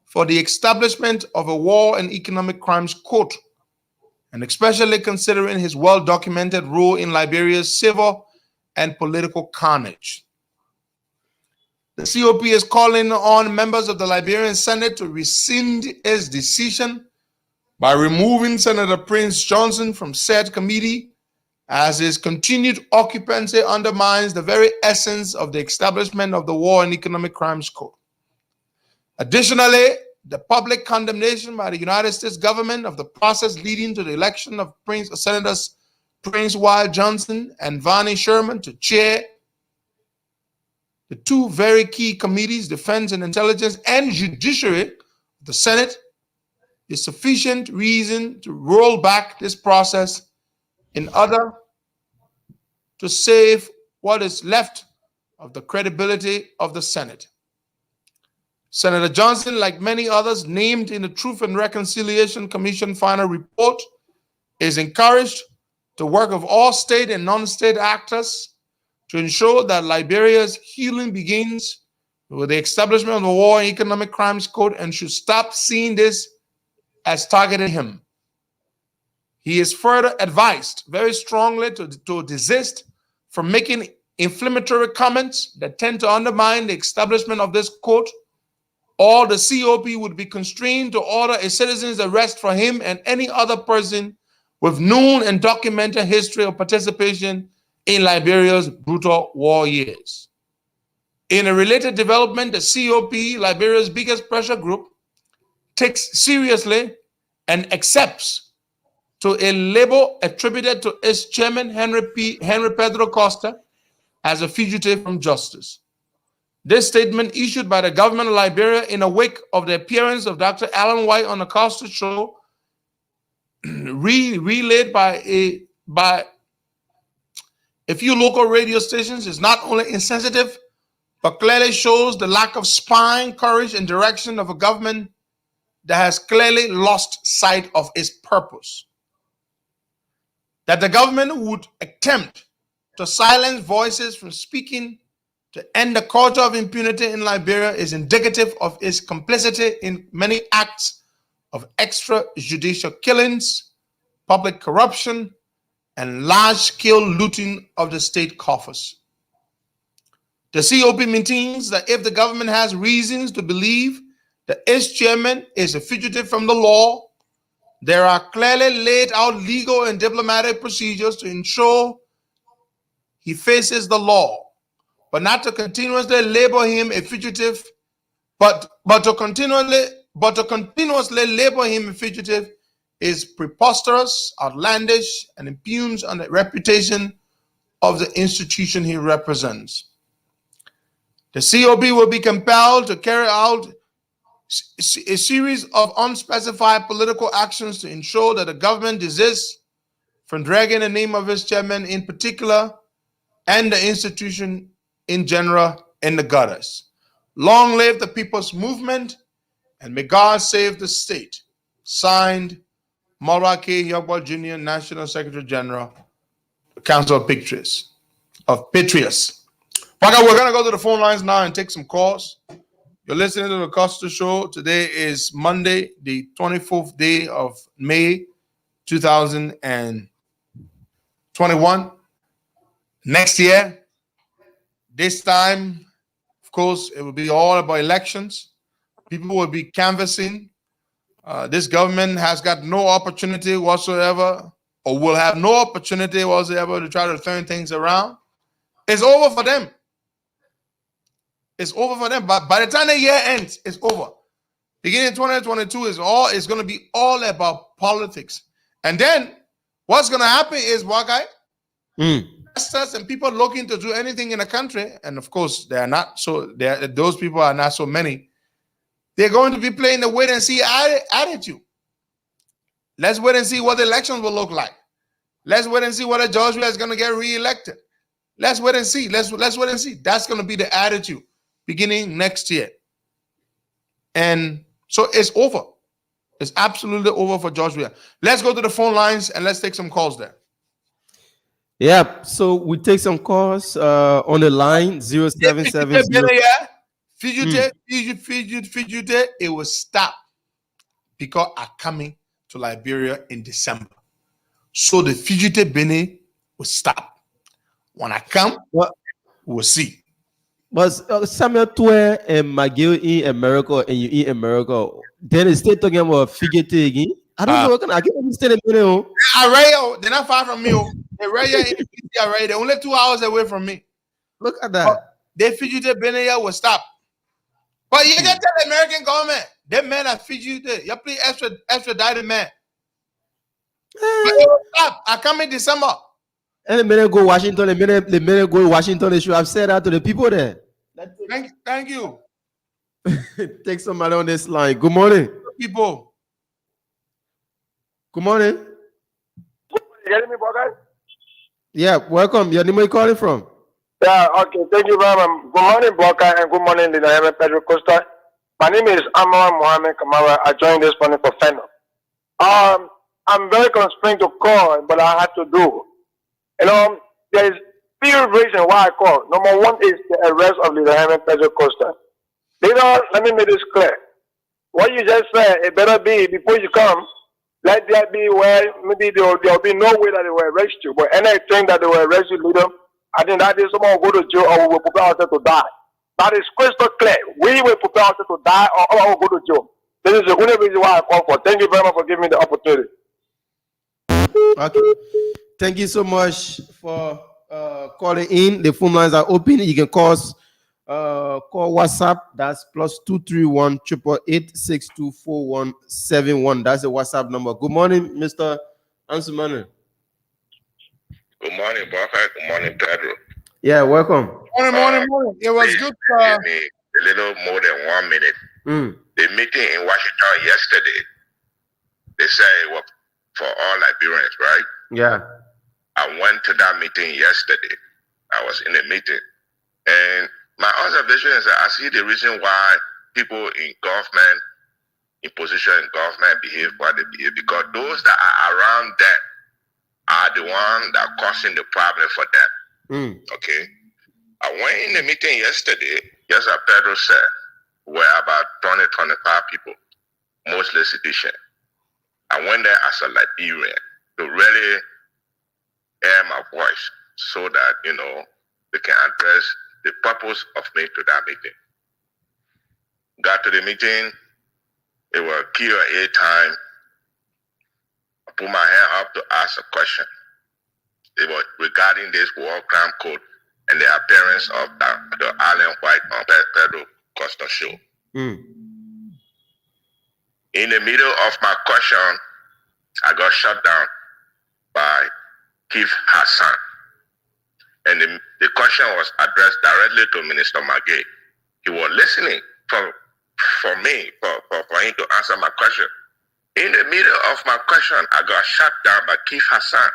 for the establishment of a War and Economic Crimes Court, and especially considering his well-documented role in Liberia's civil and political carnage. The COP is calling on members of the Liberian Senate to rescind its decision by removing Senator Prince Johnson from said committee, as his continued occupancy undermines the very essence of the establishment of the War and Economic Crimes Court. Additionally, the public condemnation by the United States government of the process leading to the election of Senators Prince Wild Johnson and Vonnie Sherman to chair the two very key committees, Defense and Intelligence and Judiciary of the Senate, is sufficient reason to roll back this process in order to save what is left of the credibility of the Senate. Senator Johnson, like many others named in the Truth and Reconciliation Commission final report, is encouraged to work with all state and non-state actors to ensure that Liberia's healing begins with the establishment of the War and Economic Crimes Code, and should stop seeing this as targeting him. He is further advised very strongly to desist from making inflammatory comments that tend to undermine the establishment of this court, or the COP would be constrained to order a citizen's arrest for him and any other person with known and documented history of participation in Liberia's brutal war years. In a related development, the COP, Liberia's biggest pressure group, takes seriously and accepts to a label attributed to its chairman, Henry Pedro Costa, as a fugitive from justice. This statement, issued by the government of Liberia in the wake of the appearance of Dr. Alan White on the Costa Show, relayed by a few local radio stations, is not only insensitive, but clearly shows the lack of spine, courage, and direction of a government that has clearly lost sight of its purpose. That the government would attempt to silence voices from speaking to end the culture of impunity in Liberia is indicative of its complicity in many acts of extrajudicial killings, public corruption, and large-scale looting of the state coffers. The COP maintains that if the government has reasons to believe that its chairman is a fugitive from the law, there are clearly laid out legal and diplomatic procedures to ensure he faces the law, but not to continuously label him a fugitive, but to continuously label him a fugitive is preposterous, outlandish, and impugns on the reputation of the institution he represents. The COP will be compelled to carry out a series of unspecified political actions to ensure that the government desists from dragging the name of its chairman in particular and the institution in general in the gutters. Long live the People's Movement, and may God save the state. Signed, Maura K. Yogba Jr., National Secretary General, Council of Patriots. Okay, we're going to go to the phone lines now and take some calls. You're listening to the Costa Show. Today is Monday, the 24th day of May, 2021. Next year, this time, of course, it will be all about elections. People will be canvassing. This government has got no opportunity whatsoever, or will have no opportunity whatsoever to try to turn things around. It's over for them. It's over for them. But by the time the year ends, it's over. Beginning 2022 it's going to be all about politics. And then what's going to happen is investors and people looking to do anything in the country, and of course those people are not so many. They're going to be playing the wait and see attitude. Let's wait and see what the elections will look like. Let's wait and see whether Georgia is going to get reelected. Let's wait and see. Let's wait and see. That's going to be the attitude beginning next year. And so it's over. It's absolutely over for Georgia. Let's go to the phone lines and let's take some calls there. Yeah, so we take some calls on the line 0770. Fugitive, it will stop because I'm coming to Liberia in December. So the fugitive Benin will stop. When I come, we'll see. But Samuel Twe and McGill in America and you in America, then it's still talking about fugitive again. I don't know. I can't understand it. They're not far from me. They're right here in the city. They're only 2 hours away from me. Look at that. The fugitive Benin will stop. But you can tell the American government, that man are fugitive. You please extradite the man. But it will stop. I come in December. And the minute go Washington, the minute go Washington, they should have said that to the people there. Thank you. Take somebody on this line. Good morning. People. Good morning. You hearing me, guys? Yeah, welcome. Your name, where you calling from? Yeah, okay. Thank you very much. Good morning, Blocker, and good morning, Lina Pedro Costa. My name is Amar Mohammed Kamara. I joined this morning for Fennel. I'm very constrained to call, but I had to do. There is few reasons why I call. Number one is the arrest of Lina Pedro Costa. Let me make this clear. What you just said, it better be before you come. Let that be where maybe there will be no way that they will arrest you. But anything that they will arrest you, leader, I think that is someone will go to jail or we will prepare ourselves to die. That is crystal clear. We will prepare ourselves to die or go to jail. This is the only reason why I call for. Thank you very much for giving me the opportunity. Okay. Thank you so much for calling in. The phone lines are open. You can call WhatsApp. That's +231 888 624171. That's the WhatsApp number. Good morning, Mr. Ansumanu. Good morning, Baka. Good morning, Pedro. Yeah, welcome. Morning. It was good. Give me a little more than 1 minute. The meeting in Washington yesterday, they say it was for all Liberians, right? Yeah. I went to that meeting yesterday. I was in a meeting. And my observation is that I see the reason why people in government, in position in government, behave what they behave, because those that are around them are the ones that are causing the problem for them. Okay? I went in the meeting yesterday, just as Pedro said, were about 20, 25 people, mostly citizens. I went there as a Liberian to really air my voice so that, they can address the purpose of me to that meeting. Got to the meeting, it was Q&A time. I put my hand up to ask a question. It was regarding this war crime code and the appearance of the Allen White on Pedro Costa Show. In the middle of my question, I got shut down by Keith Hassan. And the question was addressed directly to Minister Magay. He was listening for him to answer my question. In the middle of my question, I got shut down by Keith Hassan.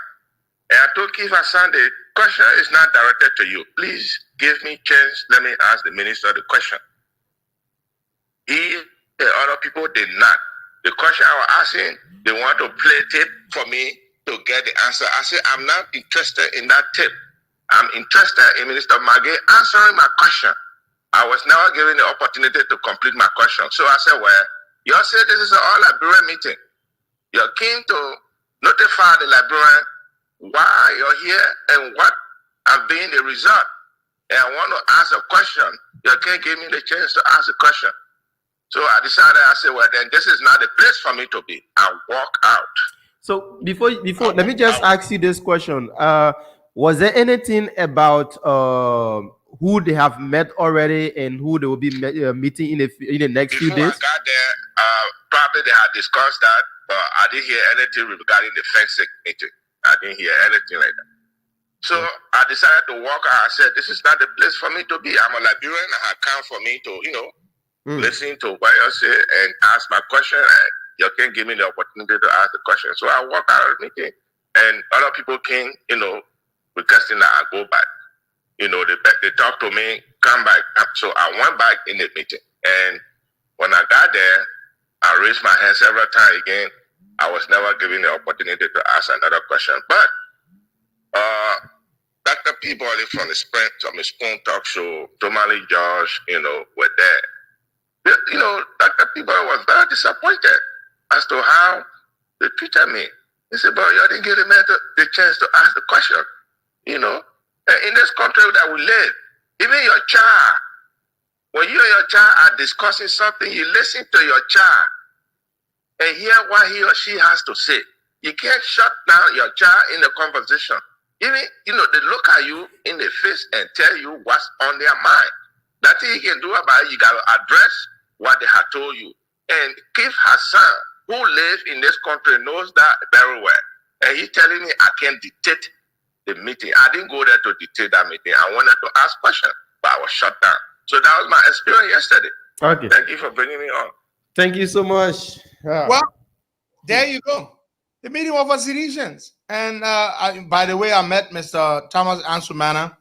And I told Keith Hassan, the question is not directed to you. Please give me a chance. Let me ask the minister the question. The other people did not. The question I was asking, they want to play tape for me to get the answer. I said, I'm not interested in that tape. I'm interested in Minister Magay answering my question. I was never given the opportunity to complete my question. So I said, well, you all said this is an all-Liberian meeting. You're keen to notify the Liberian why you're here and what have been the result. And I want to ask a question. You can't give me the chance to ask a question. So I decided, I said, well, then this is not the place for me to be. I walk out. So before, let me just ask you this question. Was there anything about who they have met already and who they will be meeting in the next few Before days? I got there, probably they had discussed that, but I didn't hear anything regarding the fencing meeting. I didn't hear anything like that. So I decided to walk out. I said, this is not the place for me to be. I'm a Liberian. I can't for me to, listen to what you say and ask my question. And you can give me the opportunity to ask the question. So I walked out of the meeting and other people came, requesting that I go back. They talked to me, come back. So I went back in the meeting. And when I got there, I raised my hand several times again. I was never given the opportunity to ask another question. But Dr. Peabody from the Spoon Talk Show, Tomali Josh, were there. Dr. Peabody was very disappointed as to how they treated me. He said, "But you didn't give the man the chance to ask the question." In this country that we live, even your child, when you and your child are discussing something, you listen to your child and hear what he or she has to say. You can't shut down your child in the conversation. Even, they look at you in the face and tell you what's on their mind. Nothing you can do about it. You got to address what they have told you. And Keith Hassan, who lives in this country, knows that very well. And he's telling me I can dictate the meeting. I didn't go there to dictate that meeting. I wanted to ask questions, but I was shut down. So that was my experience yesterday. Okay. Thank you for bringing me on. Thank you so much. Yeah. Well, there you go. The meeting of Assyrians. And by the way, I met Mr. Thomas Ansumana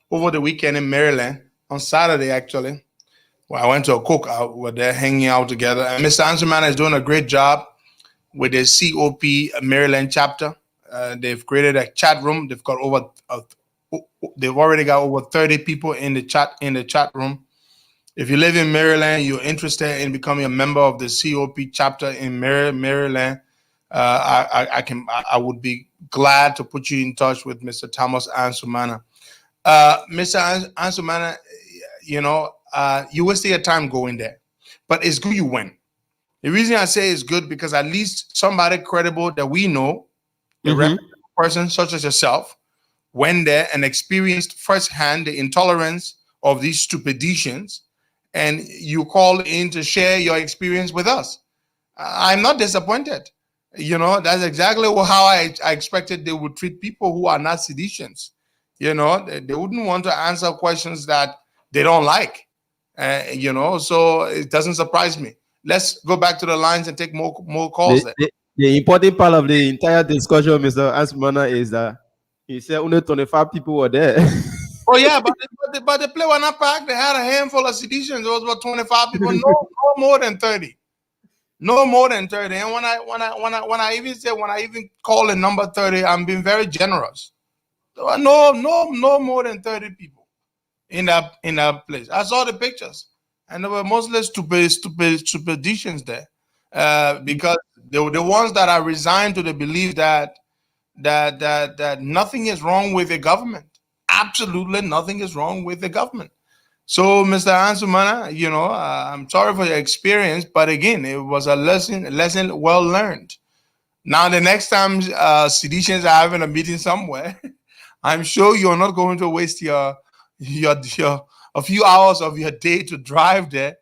over the weekend in Maryland, on Saturday, actually. Well, I went to a cookout. We're there hanging out together. And Mr. Ansumana is doing a great job with the COP Maryland chapter. They've created a chat room. They've already got over 30 people in the chat room. If you live in Maryland, you're interested in becoming a member of the COP chapter in Maryland, I would be glad to put you in touch with Mr. Thomas Ansumana. Mr. Ansumana, you wasted your time going there, but it's good you went. The reason I say it's good because at least somebody credible that we know, a reputable person such as yourself, went there and experienced firsthand the intolerance of these stupiditians, and you call in to share your experience with us. I'm not disappointed. That's exactly how I expected they would treat people who are not seditions. They wouldn't want to answer questions that they don't like. So it doesn't surprise me. Let's go back to the lines and take more calls. The important part of the entire discussion, Mr. Ansumana, is that he said only 25 people were there. Oh yeah, but the play were not packed. They had a handful of seditions. There was about 25 people. No more than 30. No more than 30. And when I even call the number 30, I'm being very generous. There were no more than 30 people in that place. I saw the pictures, and there were mostly stupiditians there, because they were the ones that are resigned to the belief that nothing is wrong with the government. Absolutely nothing is wrong with the government. So, Mr. Ansumana, I'm sorry for your experience, but again, it was a lesson well learned. Now, the next time seditions are having a meeting somewhere, I'm sure you're not going to waste a few hours of your day to drive there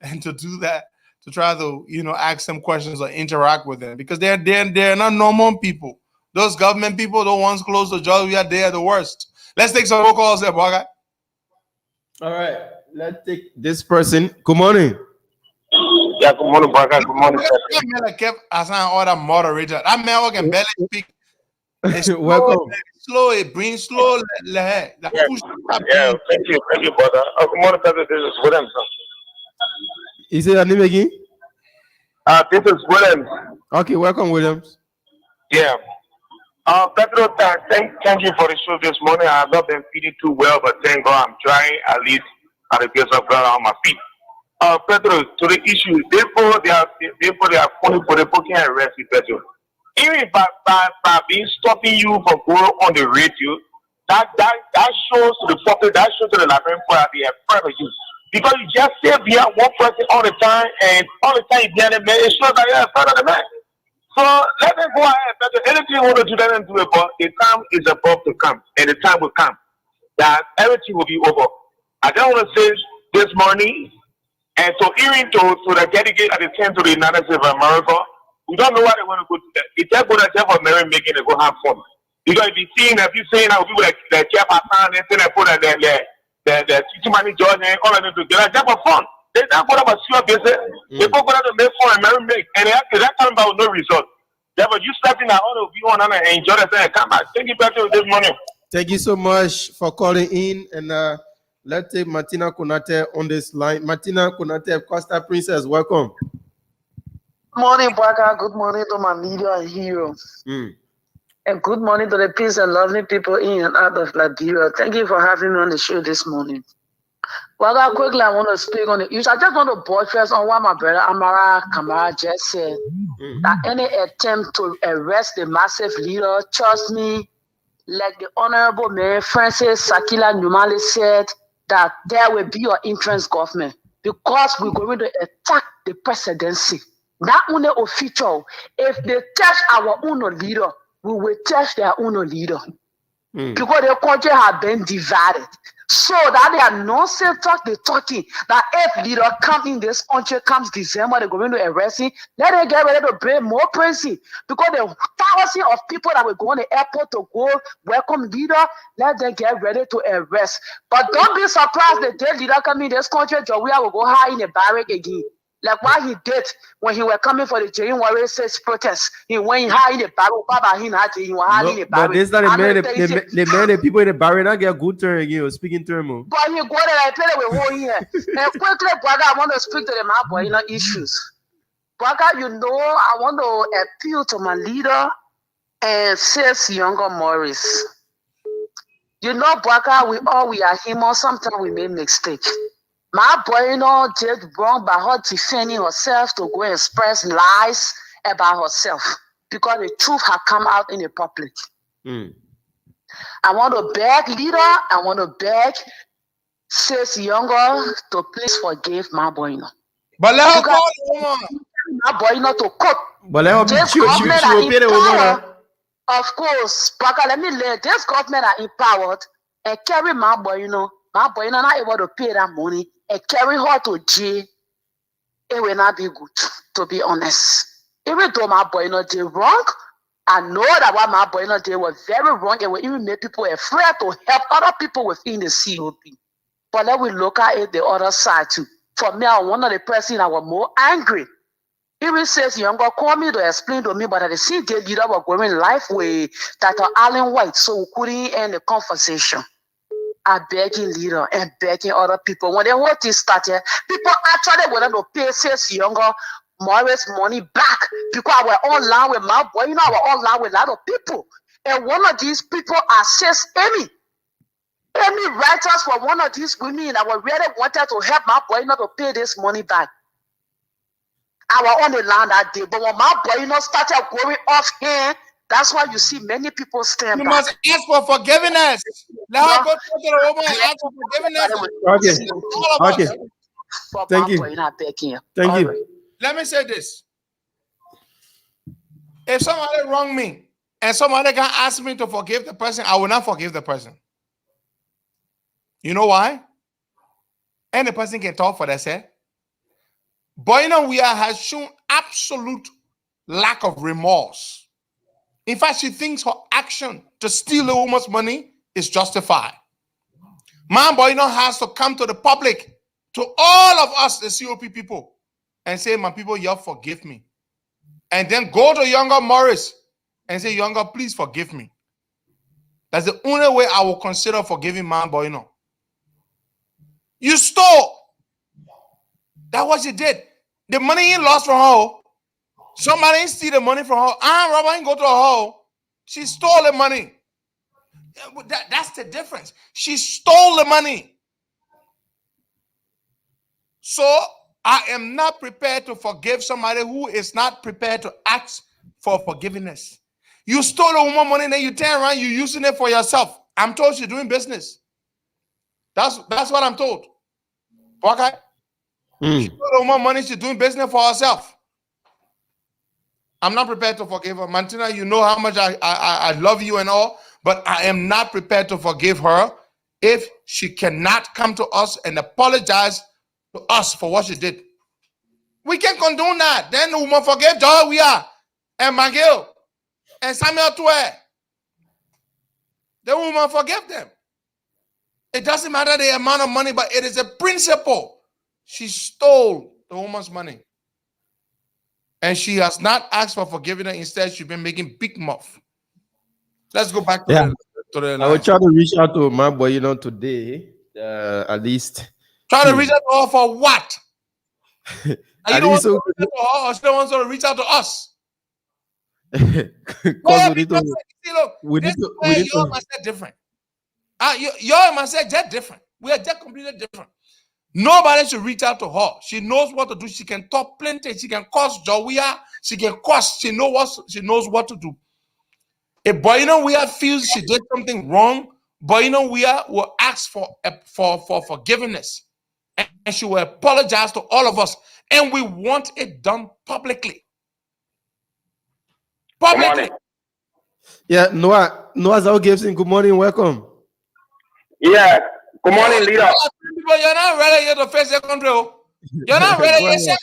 and to do that, to try to ask them questions or interact with them, because they're not normal people. Those government people, the ones close to jobs, they are the worst. Let's take some more calls there, boy. All right, let's take this person. Good morning. Yeah, good morning, Braga. Good morning. That man that kept assigning all that moderator. That man can barely speak. Welcome. Slow, it brings slow. Yeah, thank you, brother. Good morning, brother. This is Williams. Is it your name again? This is Williams. Okay, welcome, Williams. Yeah. Pedro, thank you for the show this morning. I have not been feeling too well, but thank God I'm trying, at least at the grace of God, on my feet. Pedro, to the issue, therefore they are calling for the booking and arrest you, Pedro. Even by being stopping you from going on the radio, that shows to the public, that shows to the Liberian people that they are afraid of you. Because you just stay behind one person all the time, and all the time behind the man, it shows that you're afraid of the man. So let them go ahead. Anything you want to do, let them do it. But the time is about to come, and the time will come that everything will be over. I don't want to say this morning, and so even to the delegate at the time to the United States of America, we don't know why they want to go to that. If they're going to tell for Mary making they go have fun. Because if you saying how people like the chairperson, they say they put the teaching money judge and all of them together, just for fun. They're not going to serious business. They go to make fun and Mary make, and they're coming back with no result. Therefore, you stepping out of you on and enjoy the thing and come back. Thank you better with this morning. Thank you so much for calling in. And let's take Martina Konate on this line. Martina Konate, Costa Princess, welcome. Morning, Baka. Good morning to my leader and hero. And good morning to the peace and lovely people in and out of Liberia. Thank you for having me on the show this morning. Baka, quickly, I want to speak on the issue. I just want to buttress on what my brother Amara Kamara just said. That any attempt to arrest the massive leader, trust me, like the Honorable Mayor Francis Sakila Numali said, that there will be an interest government because we're going to attack the presidency. Not only official. If they touch our own leader, we will touch their own leader. Because the country has been divided. So that they are nonsense talk, they're talking that if leader come in this country comes December, they're going to arrest him. Let them get ready to bring more crazy. Because the thousands of people that will go on the airport to go welcome leader, let them get ready to arrest. But don't be surprised the day leader come in this country, Joria will go high in the barrack again. Like what he did when he were coming for the Jane Warrior 6 protest. He went high in the barrel, Baba he was high in the barrel. But this not the people in the barrel not get good turn again, speaking term. But he go there and play with whole here. And quickly, brother, I want to speak to the my boy, issues. Brother, you know, I want to appeal to my leader and says Younger Morris. You know, brother, we are human. Sometimes we make mistakes. My boy, did wrong by her defending herself to go express lies about herself because the truth had come out in the public. I want to beg leader, I want to beg says Younger to please forgive my boy. But let her call the woman. My boy to cook. But let her be of course, Baka, let me let this government are empowered and carry my boy, my boy not able to pay that money and carry her to jail. It will not be good, to be honest. Even though my boy did wrong, I know that what my boy did was very wrong and will even make people afraid to help other people within the COP. But let we look at it the other side too. For me, I one of the person I was more angry. Even says Younger called me to explain to me, but at the same day, leader was going live with Dr. Allen White, so we couldn't end the conversation. I begging leader and begging other people. When the whole thing started, people actually wanted to pay says Younger Morris money back because I was online with my boy. I was online with a lot of people. And one of these people are says Amy. Amy writers for one of these women that were really wanted to help my boy not to pay this money back. I was on the land that day, but when my boy started going off hand, that's why you see many people stand You back. must ask for forgiveness. Let her go to the woman and ask for forgiveness. Okay. Thank you. Thank you. Let me say this. If somebody wronged me and somebody can ask me to forgive the person, I will not forgive the person. You know why? Any person can talk for themselves. Boyna Weah has shown absolute lack of remorse. In fact, she thinks her action to steal a woman's money is justified. Man Boyna has to come to the public, to all of us, the COP people, and say, my people, you forgive me. And then go to Younger Morris and say, Younger, please forgive me. That's the only way I will consider forgiving Man Boyna. You stole. That's what you did. The money you lost from her, somebody steal the money from her. Robert didn't go to her. She stole the money. That's the difference. She stole the money. So I am not prepared to forgive somebody who is not prepared to ask for forgiveness. You stole a woman money, then you turn around, you're using it for yourself. I'm told she's doing business. That's what I'm told. Okay? She stole a woman money, she's doing business for herself. I'm not prepared to forgive her. Martina, you know how much I love you and all, but I am not prepared to forgive her if she cannot come to us and apologize to us for what she did. We can condone that. Then the woman forgive Joy we are and McGill and Samuel Tue. The woman forgive them. It doesn't matter the amount of money, but it is a principle. She stole the woman's money. And she has not asked for forgiveness. Instead, she's been making big mouth. Let's go back to the line. I will try to reach out to my boy, today, at least. Try to reach out to her for what? Are you the one to reach out to her, or she the one to reach out to us? We need to must say different. Y'all must say just different. We are just completely different. Nobody should reach out to her. She knows what to do. She can talk plenty. She can cause Jawia. She can cause. She knows what to do. If Boyina feels she did something wrong, Boyina will ask for forgiveness, and she will apologize to all of us. And we want it done publicly. Publicly. Yeah, Noah Zhao Gibson, good morning, welcome. Yeah, good morning, leader. You're not ready yet to face your country. You're not ready yet.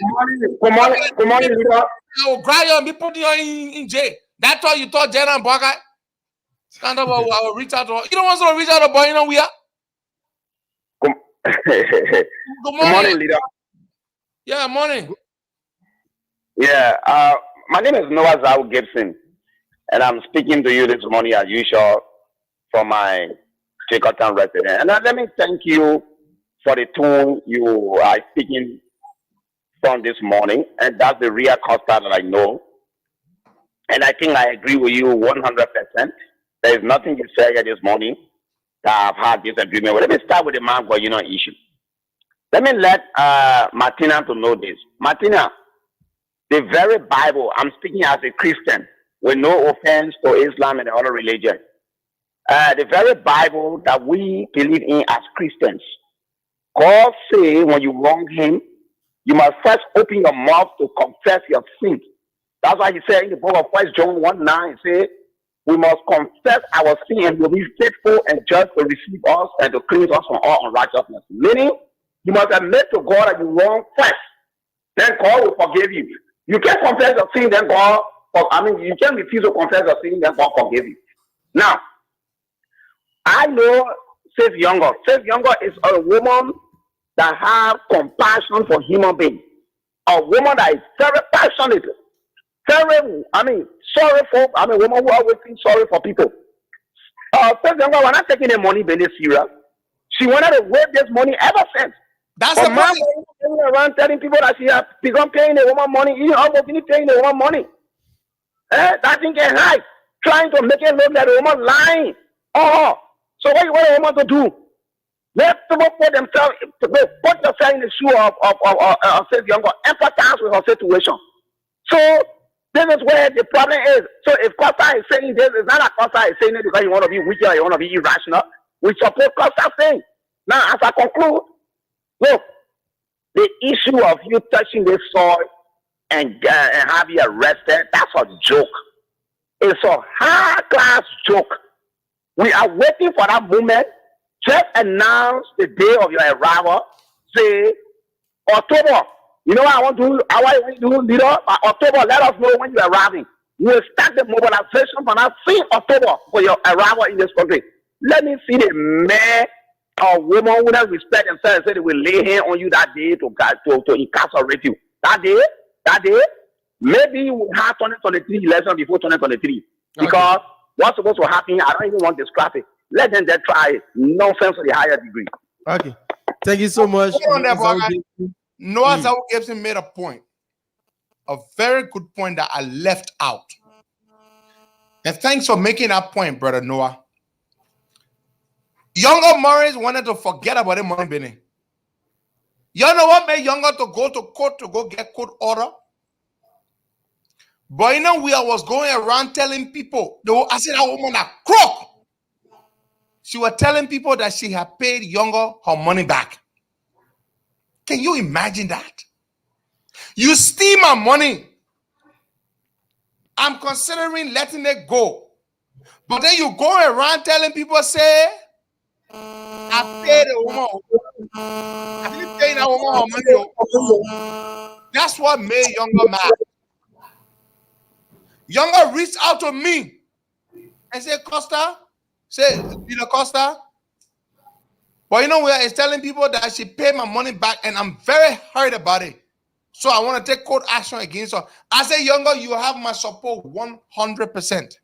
Good morning, leader. I will grab you and be putting you in jail. That's why you thought Jen and Baka. Stand up, I will reach out to her. You don't want to reach out to Boy, we are. Good morning, leader. Yeah, morning. Yeah, my name is Noah Zhao Gibson, and I'm speaking to you this morning as usual from my Chicotown resident. And let me thank you for the tone you are speaking from this morning, and that's the real Costa that I know. And I think I agree with you 100%. There is nothing you say here this morning that I've had disagreement with. Let me start with the man issue. Let me let Martina to know this. Martina, the very Bible, I'm speaking as a Christian with no offense to Islam and other religion. The very Bible that we believe in as Christians, God say when you wrong him, you must first open your mouth to confess your sins. That's why he said in the book of 1 John 1:9, say, we must confess our sin and will be faithful and just to receive us and to cleanse us from all unrighteousness. Meaning, you must admit to God that you wrong first. Then God will forgive you. You can't confess your sin, then you can't refuse to confess your sin, then God forgive you. Now, I know Safe Younger. Safe Younger is a woman that have compassion for human beings. A woman that is very passionate. Women who always feel sorry for people. Safe Younger, we're not taking the money very serious. She wanted to waive this money ever since. That's the money. Going around telling people that she has begun paying the woman money. You almost finish paying the woman money. That thing can hide. Trying to make it look like the woman lying. So what you want a woman to do? Let people put yourself in the shoe of Safe Younger. Empathize with her situation. So this is where the problem is. So if Costa is saying this, it's not like Costa is saying it because you want to be wicked or you want to be irrational. We support Costa saying. Now, as I conclude, look, the issue of you touching this soil and have you arrested, that's a joke. It's a high-class joke. We are waiting for that moment. Just announce the day of your arrival. Say, October. You know what I want to do, leader? By October, let us know when you are arriving. We will start the mobilization for that same October for your arrival in this country. Let me see the man or woman who doesn't respect themselves and say they will lay hand on you that day to incarcerate you. That day, maybe we'll have 2023 election before 2023. Because what's supposed to happen, I don't even want to describe it. Let them just try it. Nonsense to the higher degree. Okay. Thank you so much. Noah Zhao Gibson made a point. A very good point that I left out. And thanks for making that point, brother Noah. Younger Morris wanted to forget about the money bidding. You know what made Younger to go to court to go get court order? But was going around telling people, I said that woman a crook. She was telling people that she had paid Younger her money back. Can you imagine that? You steal my money. I'm considering letting it go. But then you go around telling people, say, I pay the woman. I didn't pay that woman her money. That's what made Younger mad. Younger reached out to me and said, Costa, Peter Costa, but you know where it's telling people that she paid my money back, and I'm very hurt about it. So I want to take court action against her. I say, Younger, you have my support 100%.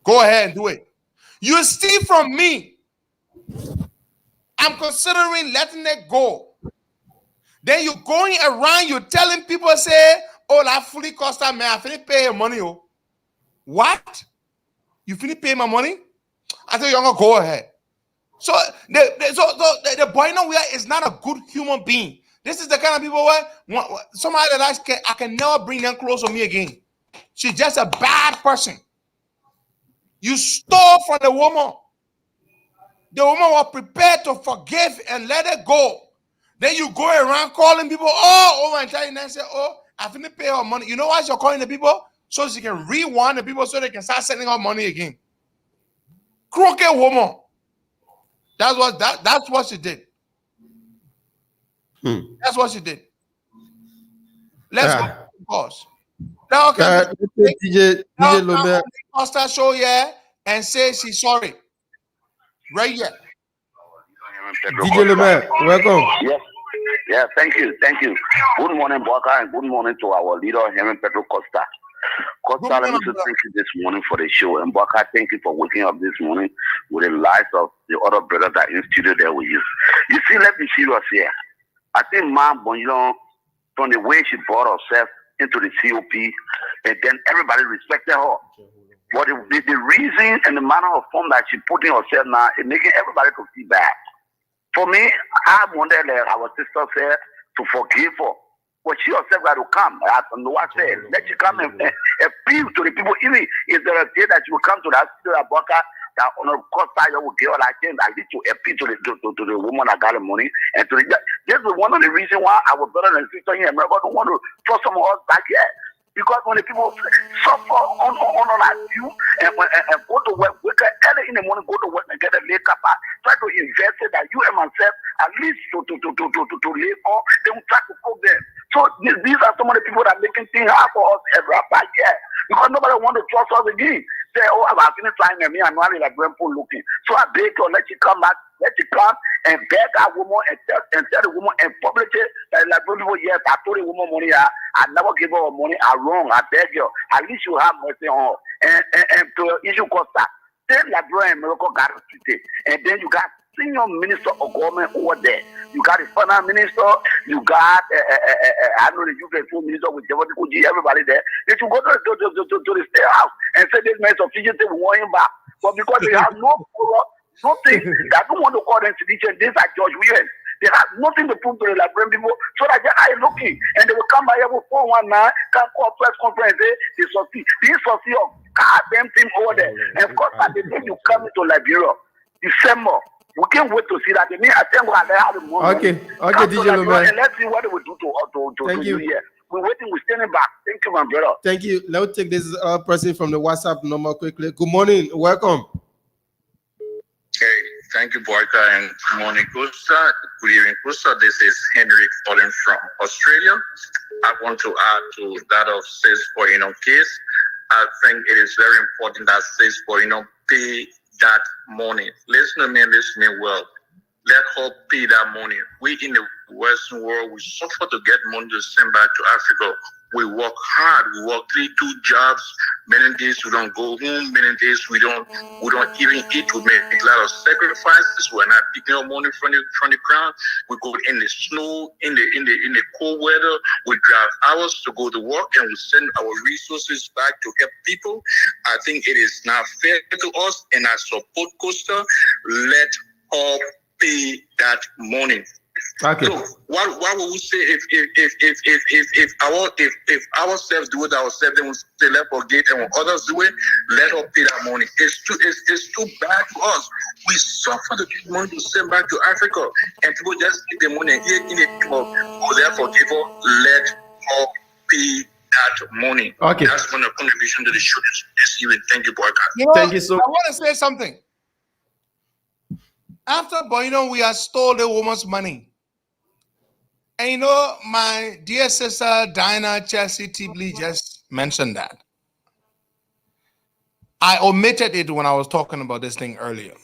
Go ahead and do it. You steal from me. I'm considering letting it go. Then you're going around, you're telling people, say, oh, that fully Costa, man, I finished paying your money. Oh. What? You finished paying my money? I said, Younger, go ahead. So the boy now is not a good human being. This is the kind of people where somebody that I can never bring them close to me again. She's just a bad person. You stole from the woman. The woman was prepared to forgive and let it go. Then you go around calling people over and telling them, say, oh, I finna pay her money. You know why you're calling the people? So she can rewind the people so they can start sending her money again. Crooked woman. That's what she did. That's what she did. Let's go. Pause. Now, okay. DJ Lomé. Costa Show here and say she's sorry. Right here. DJ Lomé, welcome. Yes. Yeah, thank you. Good morning, Boka, and good morning to our leader, Herman Pedro Costa. Costa, let me just thank you this morning for the show. And Boka, thank you for waking up this morning with the lives of the other brothers that in studio there with you. You see, let me serious here. I think Mom Bonilon, from the way she brought herself into the COP, and then everybody respected her. But the reason and the manner of form that she put in herself now is making everybody to feel bad. For me, I wanted our sister said to forgive her. But she herself got to come. As Noah said, let you come and appeal to the people. Even if there is a day that you will come to that Boka, that on a Costa you will give her like thing, at least to appeal to the woman that got the money. And to this is one of the reasons why our brother and sister here in America don't want to throw some of us back here. Because when the people suffer on you and go to work, wake up early in the morning, go to work and get a late kappa, try to invest it that you and myself at least to live on, they will try to cook them. So these are some of the people that are making things hard for us every back here. Because nobody want to trust us again. Say, oh, I've been trying and me, I'm not like grandpa looking. So I beg you, let you come back, let you come and beg that woman and tell the woman and publish it. Like, yes, I told the woman money, I never give her money, I'm wrong, I beg you. At least you have mercy on her. And to issue Costa, then Labrador and Morocco got to treat it. And then you got senior minister of government over there. You got the finance minister, you got I know the UK food minister with everybody there. They should go to the state house and say this man's official we want him back. But because they have nothing, they don't want to call them sedition, these are George Williams. They have nothing to prove to the Liberian people, so that they are looking and they will come by here with 419, can call press conference, they succeed. They succeed of goddamn team over there. And of course, at the day you come into Liberia, December, we can't wait to see that. I think we'll have the money. Okay, DJ Lomé. And let's see what they will do to you here. We're waiting, we're standing back. Thank you, my brother. Thank you. Let's take this person from the WhatsApp number quickly. Good morning. Welcome. Okay, thank you, Boyka, and good morning, Costa. Good evening, Costa. This is Henry calling from Australia. I want to add to that of Sis Boyino case. I think it is very important that Sis Boyino pay that money. Listen to me well. Let her pay that money. We in the Western world, we suffer to get money to send back to Africa. We work hard. We work 2 jobs. Many days we don't go home. Many days we don't even eat. We make a lot of sacrifices. We're not picking up money from the ground. We go in the snow, in the cold weather. We drive hours to go to work, and we send our resources back to help people. I think it is not fair to us, and I support Costa. Let her pay that money. Okay. So what would we say if ourselves do it ourselves, then we still left for gate, and when others do it, let us pay that money. It's too bad for us. We suffer to give money to send back to Africa, and people just give the money and here in it people go there for people. Let us pay that money. Okay. That's one of the contribution to the show this evening. Thank you, boy. Thank you so much. I want to say something. After Boyno, we have stole the woman's money. And you know, my dear sister Dinah Chelsea Tibley just mentioned that. I omitted it when I was talking about this thing earlier.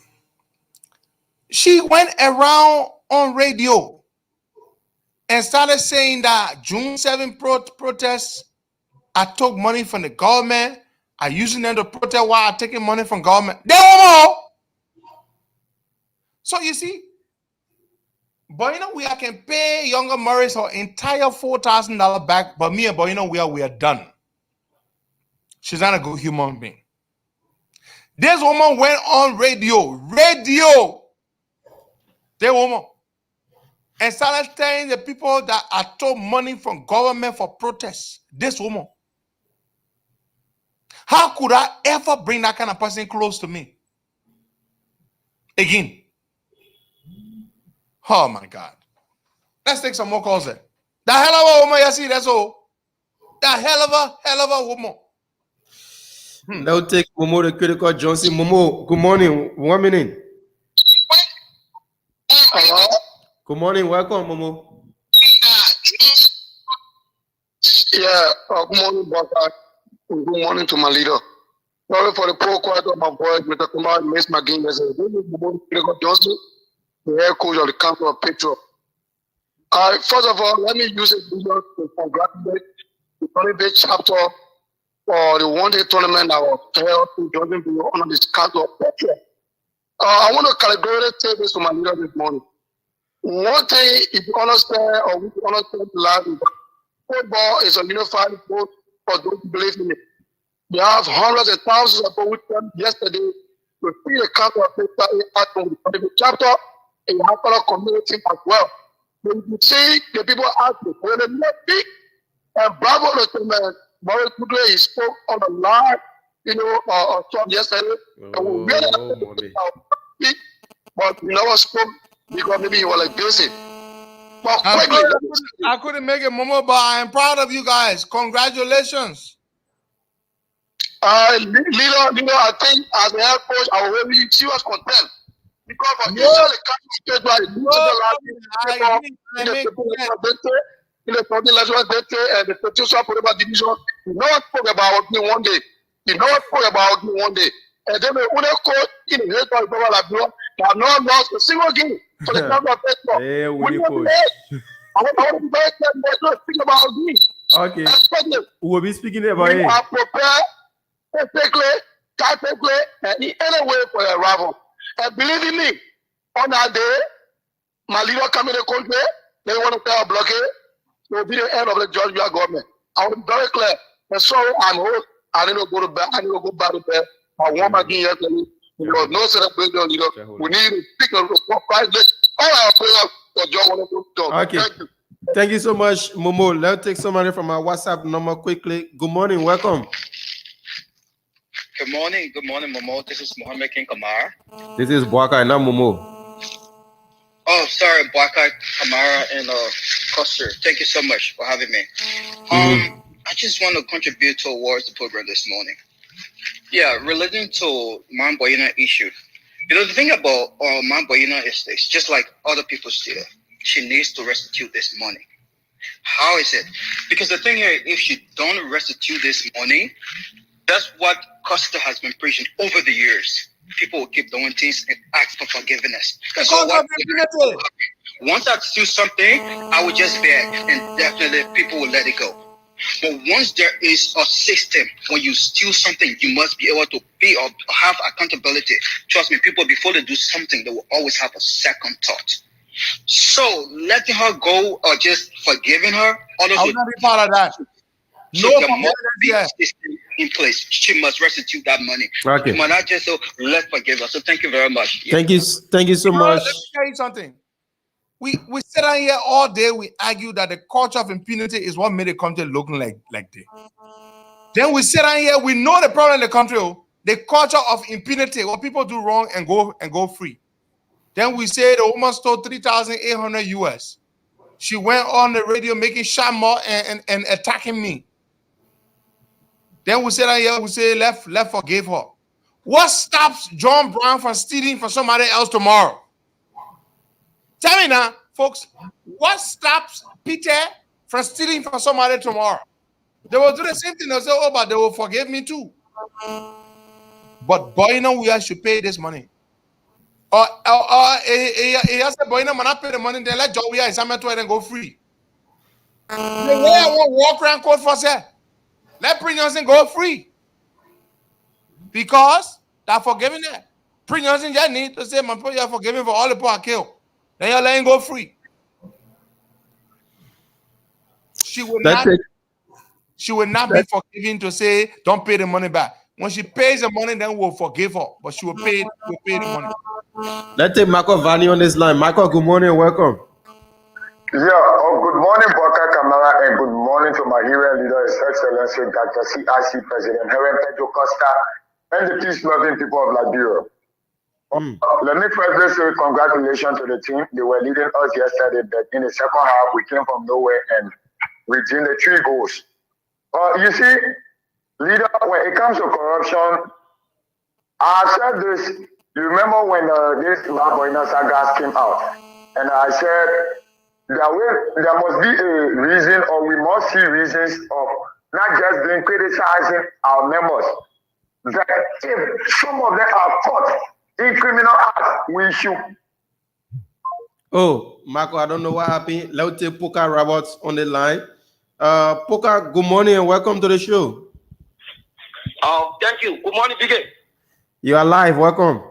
She went around on radio and started saying that June 7th protests, I took money from the government. I using them to protest while I taking money from government. They won't more. So you see, but you know, we can pay younger Morris her entire $4,000 back, but me and but you know, we are done. She's not a good human being. This woman went on radio, the woman, and started telling the people that I took money from government for protests. This woman. How could I ever bring that kind of person close to me? Again. Oh my God. Let's take some more calls there. The hell of a woman, you see, that's all. The hell of a woman. Now take Momo the critical Johnson. Momo, good morning. 1 minute. Hello? Good morning. Welcome, Momo. Yeah, good morning, Baka. Good morning to my leader. Sorry for the poor quiet of my voice. Mr. Kumar missed my game yesterday. This is Momo Critical Johnson, the head coach of the Council of Petro. First of all, let me use this video to congratulate the 20-day chapter for the one-day tournament that was held in Jordan Bureau under the Council of Petro. I want to calibrate this to my leader this morning. One thing, if you understand or we understand the life, football is a unified sport for those who believe in it. We have hundreds and thousands of people who came yesterday to see the Council of Petro in the chapter in the Hakala community as well. When you see the people asking, when they not big, and bravo to the man, Maurice Bugler, he spoke on the live, talk yesterday, and we really big, but we never spoke because maybe he was like busy. But quickly, I couldn't make it, Momo, but I am proud of you guys. Congratulations. Leader, I think as a head coach, I will really serious content. Because for Israel, the country in the national and the petition for the division, you know what spoke about me one day. You know what spoke about me one day. And then the other coach in the head of the Labrador have not lost a single game for the Council of Petro. Hey, we coach. I want to be very clear speak about me. Okay. We'll be speaking about it. We are prepared, tactically, and in any way for a rival. And believe in me, on that day, my leader come in the country, they want to tell a blockade, it will be the end of the Georgia government. I will be very clear. And sorry, I'm old. I need to go to bed. I need to go back to bed. I want my game yesterday. Because no celebration, we need to pick a price list. All our players for John. Okay. Thank you so much, Momo. Let's take somebody from our WhatsApp number quickly. Good morning. Welcome. Good morning, Momo. This is Mohammed King Kamara. This is Boaka and not Momo. Oh, sorry, Boaka Kamara and Costa. Thank you so much for having me. I just want to contribute towards the program this morning. Yeah, relating to Mamboyina issue. You know, the thing about Mamboyina is this, just like other people still, she needs to restitute this money. How is it? Because the thing here, if she don't restitute this money, that's what Costa has been preaching over the years. People will keep doing things and ask for forgiveness. So once I do something, I will just beg, and definitely people will let it go. But once there is a system, when you steal something, you must be able to pay or have accountability. Trust me, people, before they do something, they will always have a second thought. So letting her go or just forgiving her, all those I will not be part of that. So there must be a system in place. She must restitute that money. Okay. You not just let's forgive her. So thank you very much. Thank you so much. Let me tell you something. We sit down here all day. We argue that the culture of impunity is what made the country looking like this. Then we sit down here. We know the problem in the country. The culture of impunity, what people do wrong and go free. Then we say the woman stole 3,800 US. She went on the radio making shamar and attacking me. Then we sit down here. We say let's forgive her. What stops John Brown from stealing from somebody else tomorrow? Tell me now, folks, what stops Peter from stealing from somebody tomorrow? They will do the same thing. They'll say, oh, but they will forgive me too. But boy, you know, we should pay this money. Or he has a boy, man, I pay the money, then let John we are and go free. The way I want walk around court for say, let Prince Johnson go free. Because they're forgiving that. Prince Johnson just need to say, my boy, you're forgiving for all the people I killed. Then you're letting go free. She will not be forgiving to say, don't pay the money back. When she pays the money, then we'll forgive her. But she will pay the money. Let's take Michael Vanny on this line. Michael, good morning and welcome. Yeah, good morning, Boka Kamara, and good morning to my hero leader, His Excellency Dr. CIC President Helen Pedro Costa, and the peace-loving people of Liberia. Let me first say congratulations to the team. They were leading us yesterday, but in the second half, we came from nowhere and redeemed the 3 goals. You see, leader, when it comes to corruption, I said this. You remember when this Maboina saga came out, and I said there must be a reason, or we must see reasons of not just being criticizing our members. That if some of them are caught in criminal acts, we should. Oh, Marco, I don't know what happened. Let's take Poka Roberts on the line. Poka, good morning and welcome to the show. Thank you. Good morning, BK. You are live. Welcome.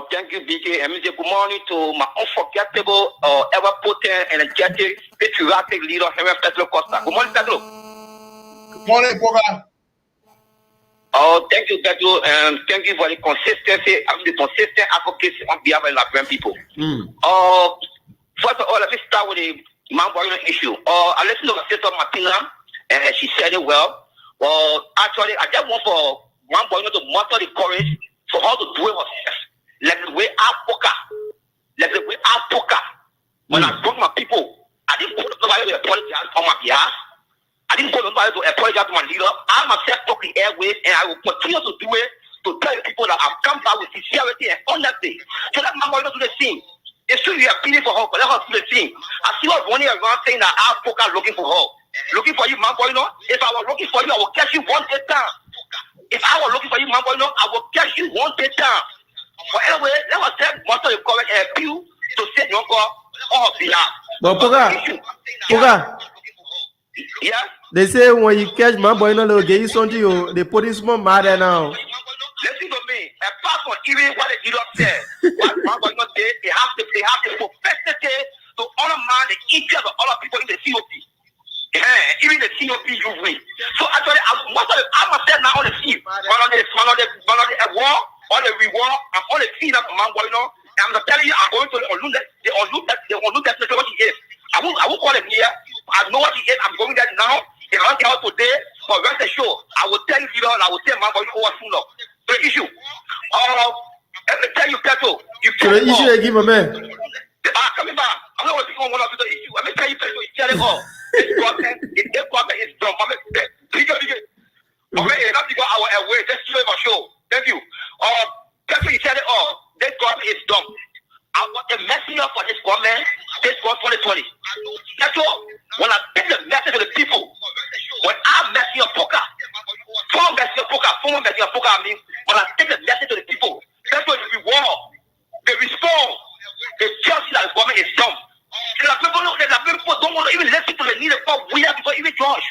Thank you, BK. And good morning to my unforgettable, ever potent, energetic, patriotic leader, Henry Pedro Costa. Good morning, Pedro. Good morning, Poka. Thank you, Pedro, and thank you for the consistency, the consistent advocacy on behalf of Liberian people. First of all, let me start with the Mamboino issue. I listened to my sister Martina, and she said it well. Well, actually, I just want for Mamboino to muster the courage for her to do it herself. Like the way I poker. When I broke my people, I didn't put nobody to apologize on my behalf. I didn't put nobody to apologize to my leader. I myself took the airways, and I will continue to do it to tell the people that I've come back with sincerity and honesty. So let Mamboino do the same. It's true we are pleading for her, but let her do the same. I see her running around saying that our poker looking for her. Looking for you, Mamboino. If I was looking for you, I will catch you one day down. If I was looking for you, Mamboino, I will catch you one day down. But anyway, let us take most of the courage and appeal to say no God on her behalf. But Poka. Yeah? They say when you catch Mamboino, they'll get you something. They put this more mad now. Listen to me. Apart from even what the leader said, what Mamboino said, they have the propensity to undermine the interest of other people in the COP. Yeah, even the COP you win. So actually, I'm myself now on the field. One of the award, on the reward, and on the field of Mamboino. And I'm telling you, I'm going to the Olu that's what he is. I won't call him here. I know what he is. I'm going there now. If I don't get out today, but rest assured, I will tell you, and I will tell Mamboino over sooner. So the issue. Let me tell you, Petro. So the issue they give a man. Coming back. I'm not going to go on with the issue. Let me tell you, Petro, you tell it all. This government is dumb. Bigger. Okay, not because I will away. Just show my show. Thank you. Petro, you tell it all. This government is dumb. I want the message for this government. This was 2020. Petro, when I take the message to the people, when I message your poker, former message your poker, I mean, when I take the message to the people, Petro, the reward, the response, the judge that the government is dumb. People don't want to even listen to the leader for we have before even George.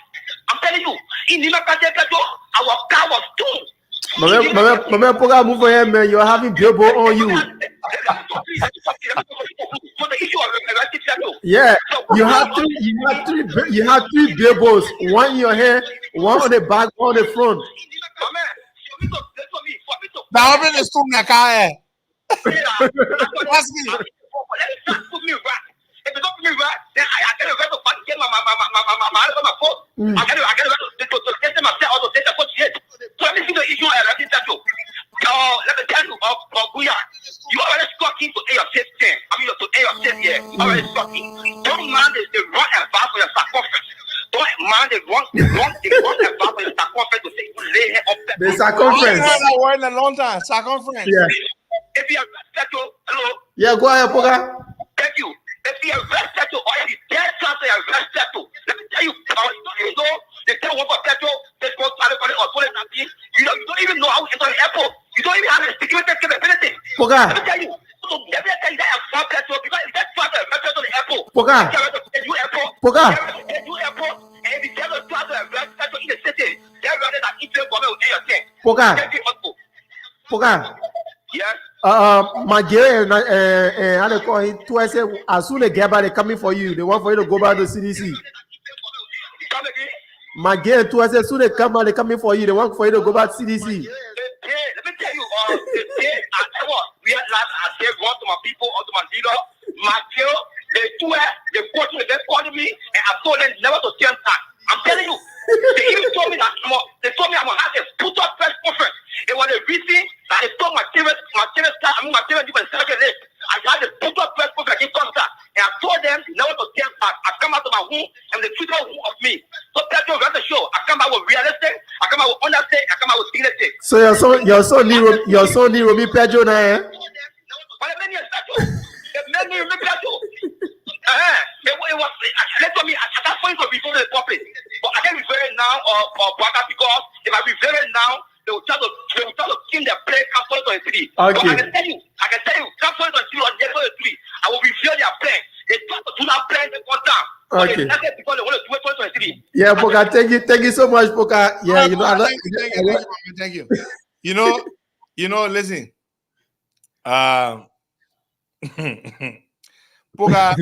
I'm telling you, in Nima Petro, our car was doomed. Mama, Poka, move for him, man. You're having billboard on you. Yeah, you have three billboards. One in your hair, one on the back, one on the front. Now I'm in the school, Naka. That's me. If you don't put me right, then I get a right to get my phone. I get a right to test myself or to test the coach yet. So let me see the issue and let me tell you. Let me tell you, Guya, you already talking to your system. I mean, to your system, yeah. You already talking. Don't mind the wrong advice for your circumference. Don't mind the wrong advice for your circumference to say, lay her up there. The circumference. I heard that word in a long time. Circumference. Yeah. If you are hello. Yeah, go ahead, Poka. Thank you. If he arrested you or if he dead chance they arrested you, let me tell you, you know, they tell one for petrol, they go or 2019. You don't even know how to enter the airport. You don't even have a security capability. Poga. Let me tell you. So let me tell you that I'm far petrol because if that far arrested to the airport, Poga. Poga. And if you tell us to arrest petrol in the city, they're rather than eat your government with your thing. Poga. Poga. Yes. My girl and how they call it, twice as soon as they get back, they coming for you. They want for you to go back to CDC. My girl, twice as soon as they come back, they coming for you. They want for you to go back to CDC. Let me tell you, we are last I say one to my people, or to my leader, my girl, they go to the called me, and I told them never to turn back. I'm telling you. They even told me that I'm gonna have a put up press conference. It was a reason that they told my parents even second list. I had a put up press conference in Costa, and I told them never to turn back. I come out of my home and they treat home of me. So Pedro run the show. I come out with realistic, I come out with honesty, I come out with dignity. So your son need Romy Pedro now, eh? But it made me Pedro. It was let me at that point of refer to the public. But I can't refer it now or Baka because if I refer it now, they will try to kill their play Campbell 23. Okay. But I can tell you, Campbell 23 or Campbell 23, I will reveal their plan. They try to do that plan they want down. Okay. But they because they want to do it 2023. Yeah, Poga, thank you so much, Poga. Yeah, you know, thank you. You know, listen. Poga,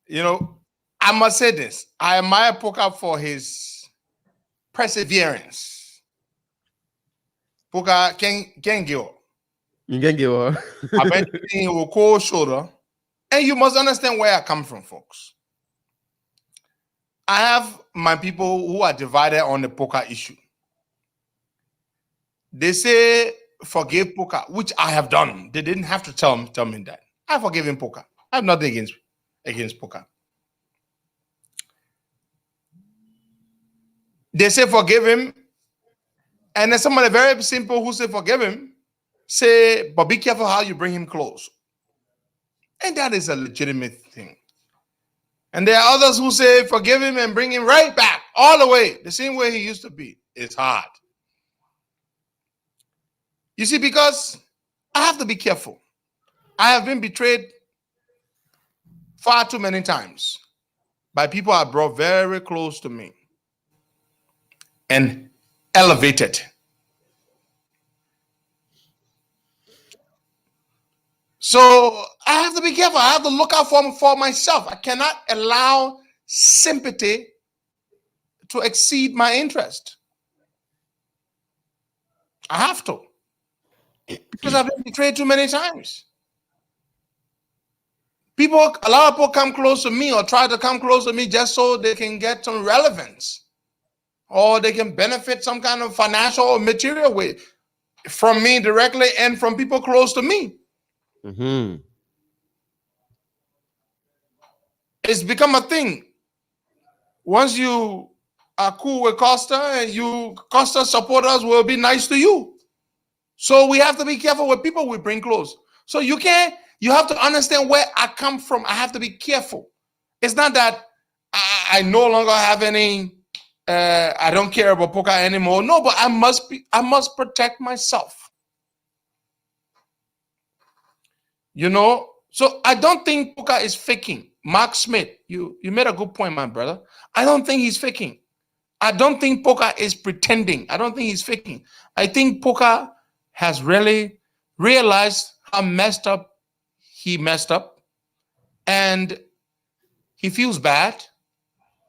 you know, I must say this. I admire Poga for his perseverance. Poga can give up. You can give up. I bet he will cold shoulder. And you must understand where I come from, folks. I have my people who are divided on the Poga issue. They say forgive Poga, which I have done. They didn't have to tell me that. I forgive him Poga. I have nothing against Poga. They say forgive him. And then somebody very simple who say forgive him, say, but be careful how you bring him close. And that is a legitimate thing. And there are others who say forgive him and bring him right back, all the way, the same way he used to be. It's hard. You see, because I have to be careful. I have been betrayed far too many times by people I brought very close to me and elevated. So I have to be careful. I have to look out for myself. I cannot allow sympathy to exceed my interest. I have to. Because I've been betrayed too many times. A lot of people come close to me or try to come close to me just so they can get some relevance or they can benefit some kind of financial or material way from me directly and from people close to me. Mm-hmm. It's become a thing. Once you are cool with Costa and Costa supporters will be nice to you. So we have to be careful with people we bring close. So you have to understand where I come from. I have to be careful. It's not that I no longer have any, I don't care about Poga anymore. No, but I must protect myself. You know, so I don't think Poga is faking. Mark Smith, you made a good point, my brother. I don't think he's faking. I don't think Poga is pretending. I don't think he's faking. I think Poga has really realized how messed up he messed up, and he feels bad,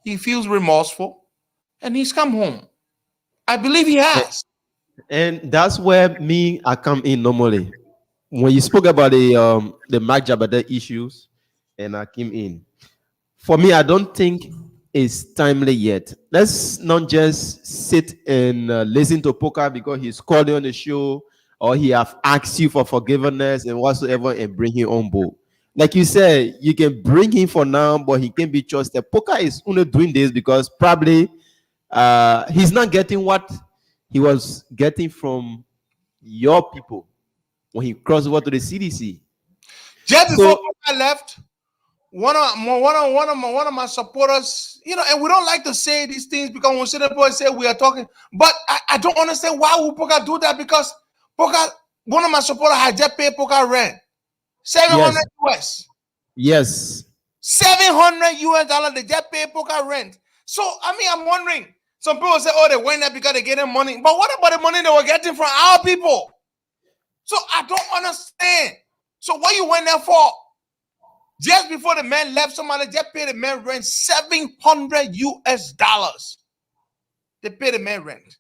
he feels remorseful, and he's come home. I believe he has. And that's where I come in normally. When you spoke about the Mark Jabata issues, and I came in. For me, I don't think it's timely yet. Let's not just sit and listen to Poga because he's called you on the show or he have asked you for forgiveness and whatsoever and bring him on board. Like you said, you can bring him for now, but he can be trusted. Poga is only doing this because probably he's not getting what he was getting from your people when he crossed over to the CDC. Just before I left, one of my supporters, you know, and we don't like to say these things because when we sit there and say we are talking, but I don't understand why would Poca do that, because Poca, one of my supporters had just paid Poca rent, $700 US. Yes. $700 they just pay Poca rent. So I mean, I'm wondering. Some people say, "Oh, they went there because they get them money," but what about the money they were getting from our people? So I don't understand. So what you went there for? Just before the man left, somebody just paid the man rent $700 US. They paid the man rent.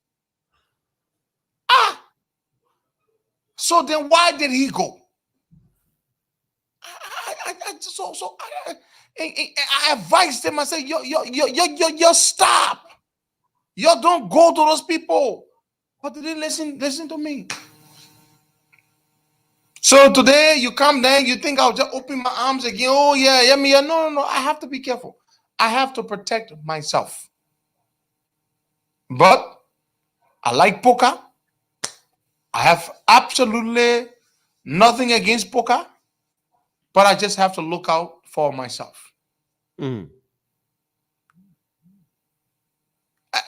So then why did he go? I advised him. I said, yo, stop. Yo, don't go to those people. But they didn't listen to me. So today you come there, you think I'll just open my arms again. Oh, yeah. No. I have to be careful. I have to protect myself. But I like Poca. I have absolutely nothing against Poca. But I just have to look out for myself.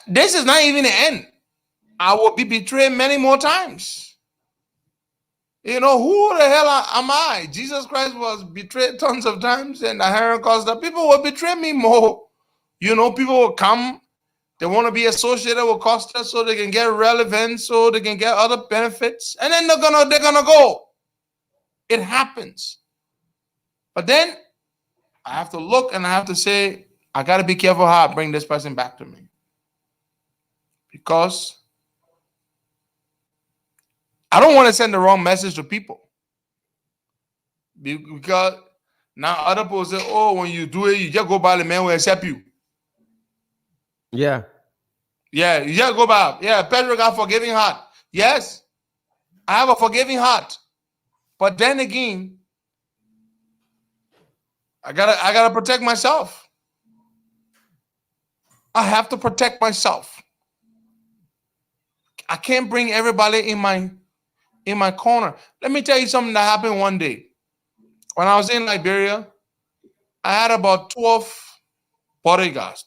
This is not even the end. I will be betrayed many more times. You know, who the hell am I? Jesus Christ was betrayed tons of times, and the Costa people will betray me more. You know, people will come, they want to be associated with Costa so they can get relevance, so they can get other benefits, and then they're gonna go. It happens. But then I have to look and I have to say, I gotta be careful how I bring this person back to me. Because I don't want to send the wrong message to people. Because now other people say, oh, when you do it, you just go by the man who accept you. Yeah. Yeah, you just go by. Yeah, Pedro got a forgiving heart. Yes, I have a forgiving heart. But then again, I gotta protect myself. I have to protect myself. I can't bring everybody in my corner. Let me tell you something that happened one day. When I was in Liberia, I had about 12 bodyguards.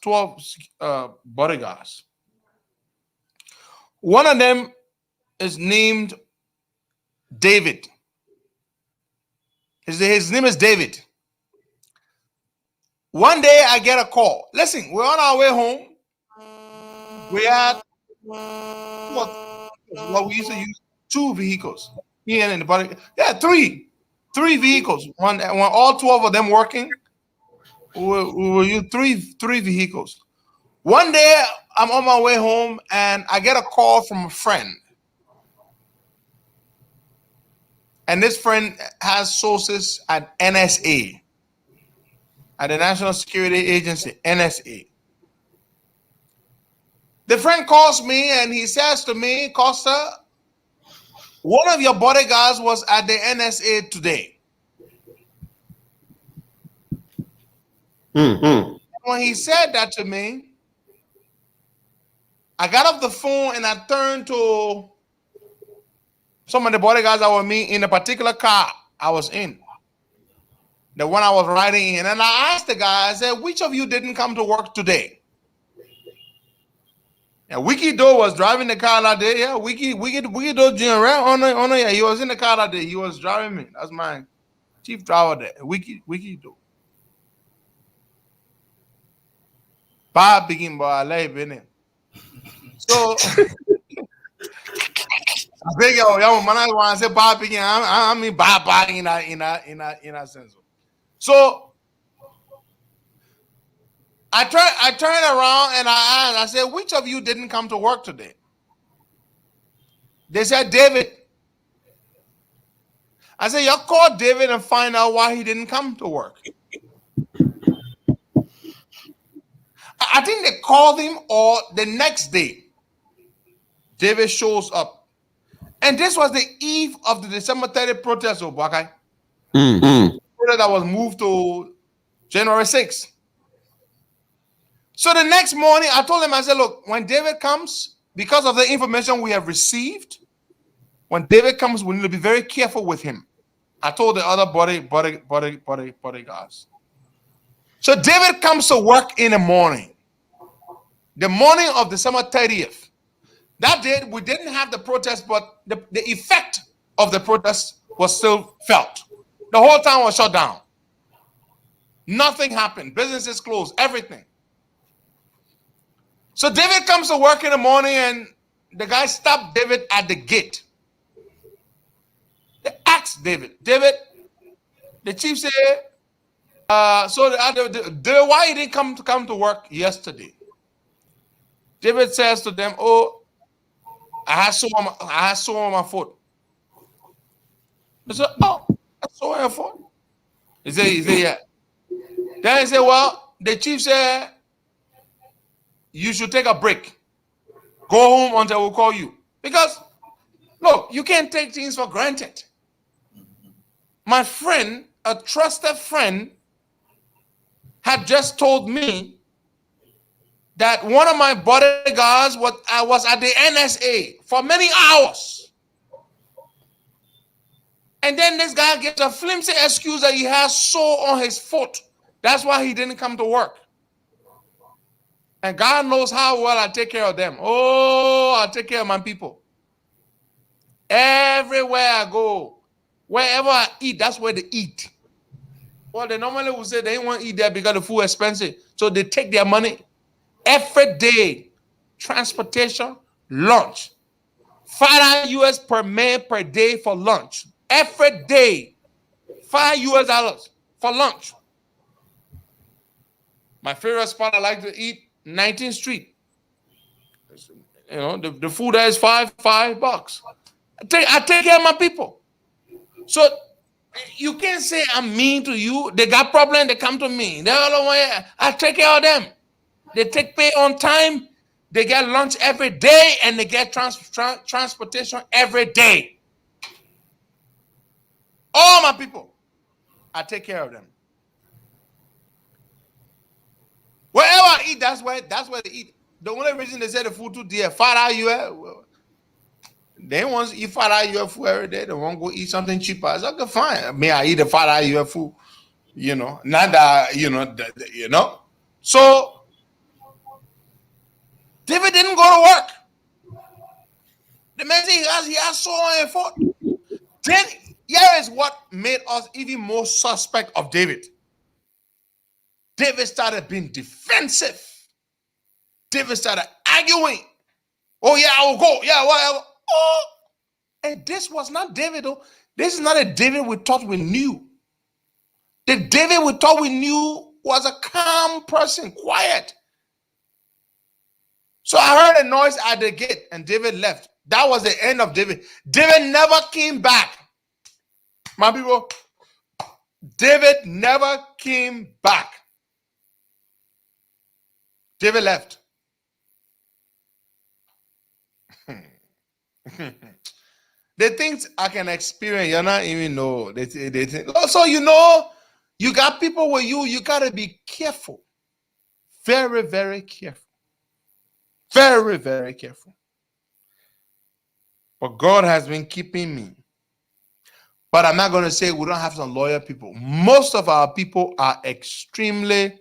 One of them is named David. His name is David. One day I get a call. Listen, we're on our way home. We had what we used to use 2 vehicles. Here in the body. Yeah, 3 vehicles. When all 12 of them working, we will use three vehicles. One day I'm on my way home and I get a call from a friend. And this friend has sources at NSA, at the National Security Agency, NSA. The friend calls me and he says to me, Costa, one of your bodyguards was at the NSA today. When he said that to me, I got off the phone and I turned to some of the bodyguards that were me in a particular car I was in, the one I was riding in, and I asked the guy, I said, which of you didn't come to work today? And Wiki Do was driving the car that day. Yeah, Wiki Do Junior, right? Yeah, he was in the car that day. He was driving me. That's my chief driver there. Wiki Do. Bob begin, boy, I lay in it. So I think yo, man, I want to say Bob begin. I mean Bob in a sense. So I turned around and I asked, I said, which of you didn't come to work today? They said, David. I said, y'all call David and find out why he didn't come to work. I think they called him, or the next day, David shows up. And this was the eve of the December 30th protest, Obakai. That was moved to January 6th. So the next morning, I told him, I said, look, when David comes, because of the information we have received, when David comes, we need to be very careful with him. I told the other bodyguards. So David comes to work in the morning of December 30th. That day, we didn't have the protest, but the effect of the protest was still felt. The whole town was shut down. Nothing happened. Businesses closed, everything. So David comes to work in the morning, and the guy stopped David at the gate. They asked David, the chief said, David, why you didn't come to work yesterday? David says to them, oh, I had sore on my foot. They said, oh, I saw on your foot. He said, yeah. Then he said, well, the chief said, you should take a break. Go home until we call you. Because, look, you can't take things for granted. My friend, a trusted friend, had just told me that one of my bodyguards was at the NSA for many hours. And then this guy gets a flimsy excuse that he has sore on his foot. That's why he didn't come to work. And God knows how well I take care of them. Oh, I take care of my people. Everywhere I go, wherever I eat, that's where they eat. Well, they normally would say they don't want to eat there because the food is expensive. So they take their money every day. Transportation, lunch. $5 US per man per day for lunch. Every day. $5 US for lunch. My favorite spot I like to eat, 19th Street. You know, the food there is $5. I take care of my people. So you can't say I'm mean to you. They got problem, they come to me. I take care of them. They take pay on time. They get lunch every day, and they get transportation every day. All my people, I take care of them. Wherever I eat, that's where they eat. The only reason they say the food too dear, $5 US. They want to eat $5 US food every day. They want to go eat something cheaper. I said, okay, fine. Me, I eat the $5 US food. You know, not that, you know. So, David didn't go to work. The man said he has sore on his foot. Then, here is what made us even more suspect of David. David started being defensive. David started arguing. Oh, yeah, I will go. Yeah, whatever. Oh, and this was not David, though. This is not a David we thought we knew. The David we thought we knew was a calm person, quiet. So I heard a noise at the gate, and David left. That was the end of David. David never came back. My people, David never came back. David left. They think I can experience. You're not even know. They think. Also, you got people with you. You gotta be careful. Very, very careful. Very, very careful. But God has been keeping me. But I'm not gonna say we don't have some loyal people. Most of our people are extremely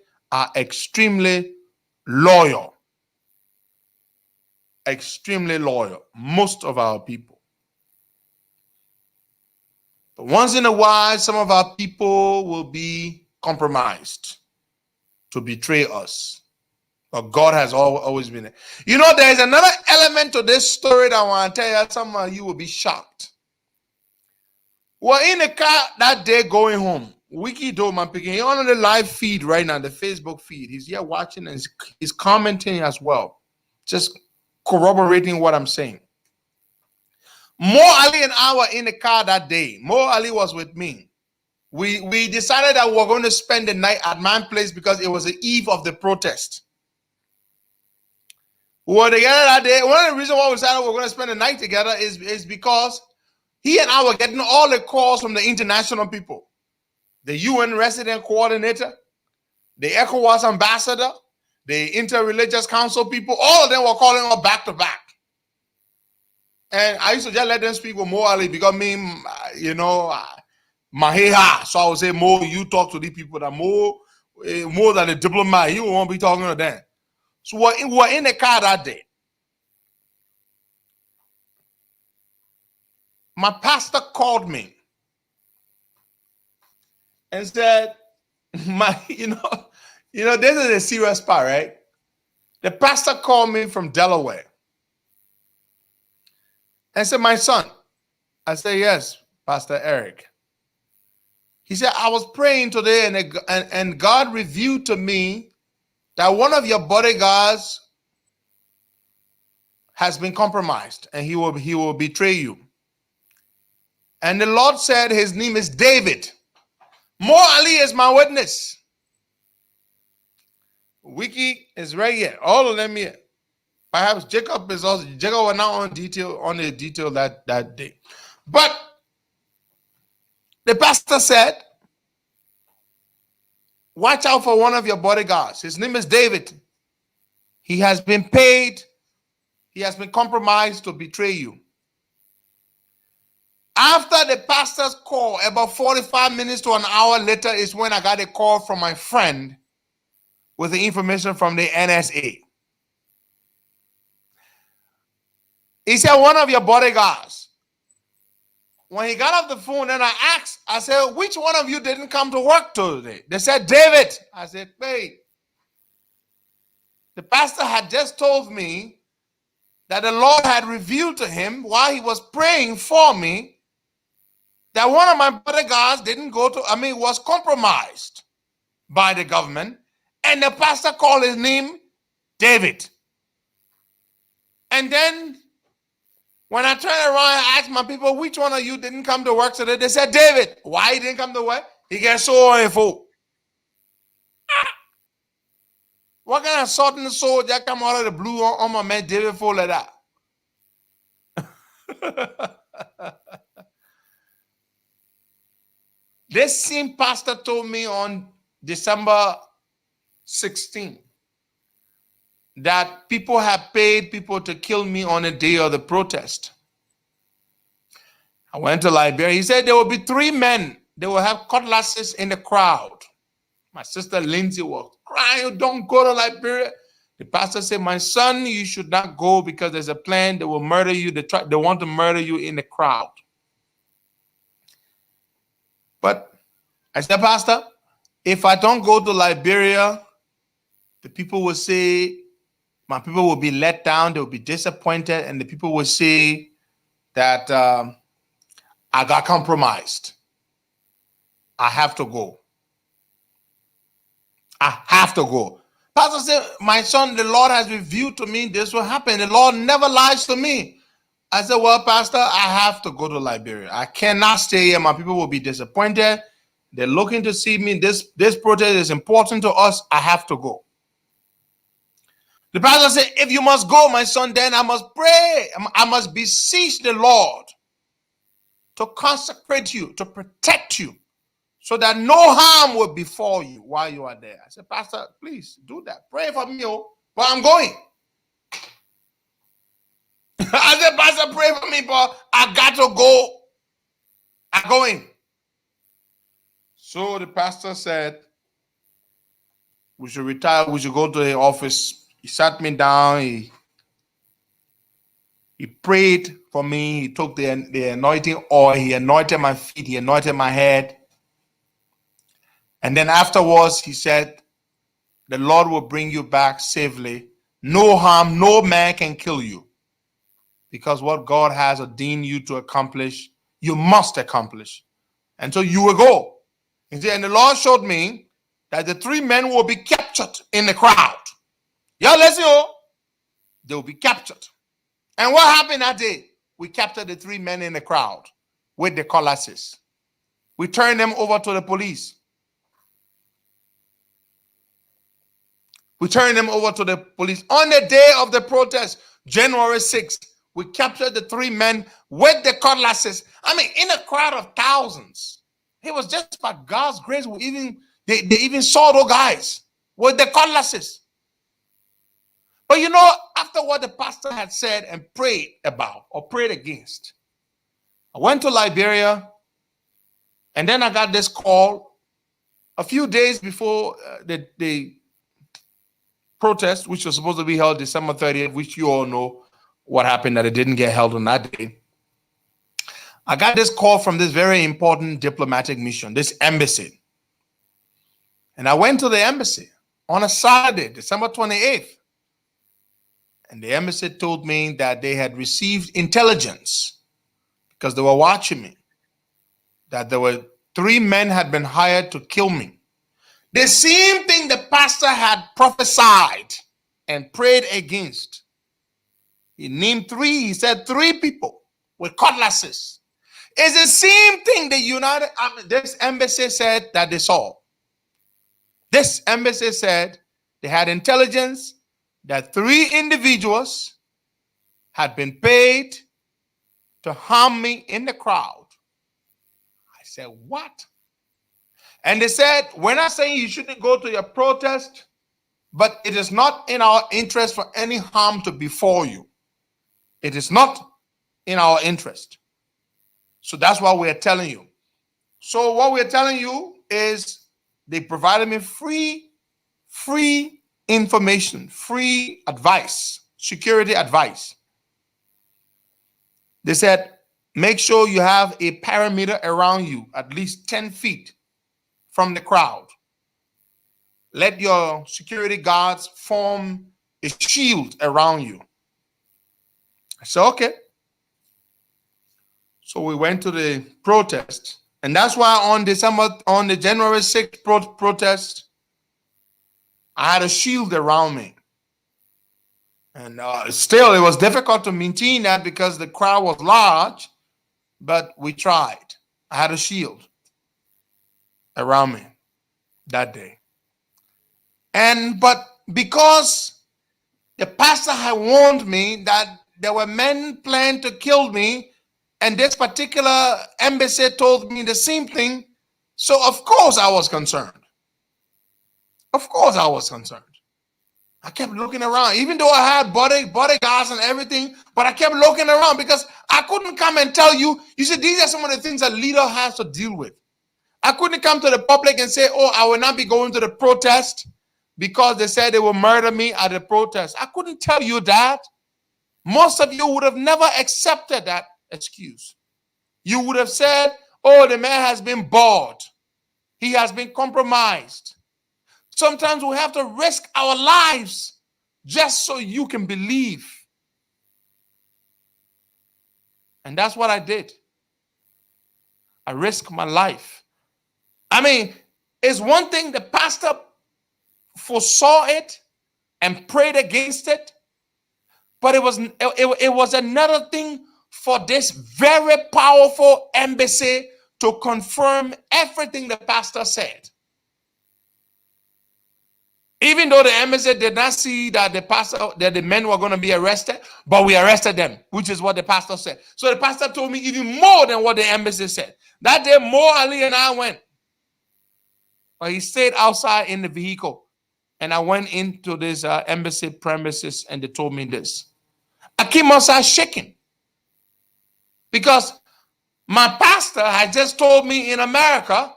loyal. Extremely loyal. Most of our people. But once in a while, some of our people will be compromised to betray us. But God has always been there. You know, there is another element to this story that I want to tell you. Some of you will be shocked. We're in the car that day going home. Wiki Doman picking. He's on the live feed right now, the Facebook feed. He's here watching and he's commenting as well. Just corroborating what I'm saying. Mo Ali and I were in the car that day. Mo Ali was with me. We decided that we were going to spend the night at my place because it was the eve of the protest. We were together that day. One of the reasons why we decided we were going to spend the night together is because he and I were getting all the calls from the international people. The UN resident coordinator, the ECOWAS ambassador, the Interreligious Council people, all of them were calling us back to back. And I used to just let them speak with Mo Ali because Maheha. So I would say, Mo, you talk to these people that more than a diplomat. You won't be talking to them. So we're in the car that day. My pastor called me and said, you know, this is a serious part, right? The pastor called me from Delaware and said, my son. I said, yes, Pastor Eric. He said, I was praying today and God revealed to me that one of your bodyguards has been compromised and he will betray you. And the Lord said his name is David. Mo Ali is my witness. Wiki is right here. All of them here. Perhaps Jacob is also. Jacob was not on the detail that day. But the pastor said, watch out for one of your bodyguards. His name is David. He has been paid. He has been compromised to betray you. After the pastor's call, about 45 minutes to an hour later is when I got a call from my friend with the information from the NSA. He said, one of your bodyguards. When he got off the phone, then I asked, I said, which one of you didn't come to work today? They said, David. I said, wait. The pastor had just told me that the Lord had revealed to him while he was praying for me that one of my bodyguards was compromised by the government, and the pastor called his name David. And then when I turned around and asked my people, which one of you didn't come to work today? They said, David. Why he didn't come to work? He gets so info. What kind of sudden soldier come out of the blue on my man David for like that? This same pastor told me on December 16 that people have paid people to kill me on the day of the protest. I went to Liberia. He said there will be 3 men. They will have cutlasses in the crowd. My sister Lindsay was crying, don't go to Liberia. The pastor said, my son, you should not go because there's a plan. They will murder you. They want to murder you in the crowd. But I said, Pastor, if I don't go to Liberia, the people will say, my people will be let down. They will be disappointed. And the people will say that I got compromised. I have to go. I have to go. Pastor said, my son, the Lord has revealed to me this will happen. The Lord never lies to me. I said, well, Pastor, I have to go to Liberia. I cannot stay here. My people will be disappointed. They're looking to see me. This protest is important to us. I have to go. The pastor said, if you must go, my son, then I must pray. I must beseech the Lord to consecrate you, to protect you, so that no harm will befall you while you are there. I said, Pastor, please do that. Pray for me, but I'm going. I said, Pastor, pray for me, but I got to go. I'm going. So the pastor said, we should retire. We should go to the office. He sat me down. He prayed for me. He took the anointing oil. He anointed my feet. He anointed my head. And then afterwards, he said, the Lord will bring you back safely. No harm, no man can kill you. Because what God has ordained you to accomplish, you must accomplish. And so you will go. And the Lord showed me that the 3 men will be captured in the crowd. Y'all listen, they will be captured. And what happened that day? We captured the 3 men in the crowd with the cutlasses. We turned them over to the police. We turned them over to the police. On the day of the protest, January 6th, we captured the 3 men with the cutlasses. I mean, in a crowd of thousands. It was just by God's grace. They even saw those guys with the cutlasses. But you know, after what the pastor had said and prayed about or prayed against, I went to Liberia. And then I got this call a few days before the protest, which was supposed to be held December 30th, which you all know what happened, that it didn't get held on that day. I got this call from this very important diplomatic mission, this embassy. And I went to the embassy on a Saturday, December 28th. And the embassy told me that they had received intelligence, because they were watching me, that there were 3 men had been hired to kill me. The same thing the pastor had prophesied and prayed against. He named 3. He said 3 people with cutlasses. It's the same thing this embassy said that they saw. This embassy said they had intelligence that 3 individuals had been paid to harm me in the crowd. I said, what? And they said, we're not saying you shouldn't go to your protest, but it is not in our interest for any harm to befall you. It is not in our interest. So that's what we're telling you. So what we're telling you is they provided me free information, free advice, security advice. They said, make sure you have a perimeter around you, at least 10 feet from the crowd. Let your security guards form a shield around you. I said, okay. So we went to the protest. And that's why on the January 6th protest, I had a shield around me. And still, it was difficult to maintain that because the crowd was large, but we tried. I had a shield around me that day. But because the pastor had warned me that there were men planned to kill me, and this particular embassy told me the same thing, so of course I was concerned. Of course I was concerned. I kept looking around, even though I had bodyguards and everything, but I kept looking around because I couldn't come and tell you. You see, these are some of the things a leader has to deal with. I couldn't come to the public and say, oh, I will not be going to the protest because they said they will murder me at the protest. I couldn't tell you that. Most of you would have never accepted that excuse. You would have said, oh, the man has been bored. He has been compromised. Sometimes we have to risk our lives just so you can believe. And that's what I did. I risked my life. I mean, it's one thing the pastor foresaw it and prayed against it, but it was another thing for this very powerful embassy to confirm everything the pastor said. Even though the embassy did not see that the men were going to be arrested, but we arrested them, which is what the pastor said. So the pastor told me even more than what the embassy said. That day, Mo Ali and I went. But he stayed outside in the vehicle. And I went into this embassy premises and they told me this. I came outside shaking. Because my pastor had just told me in America,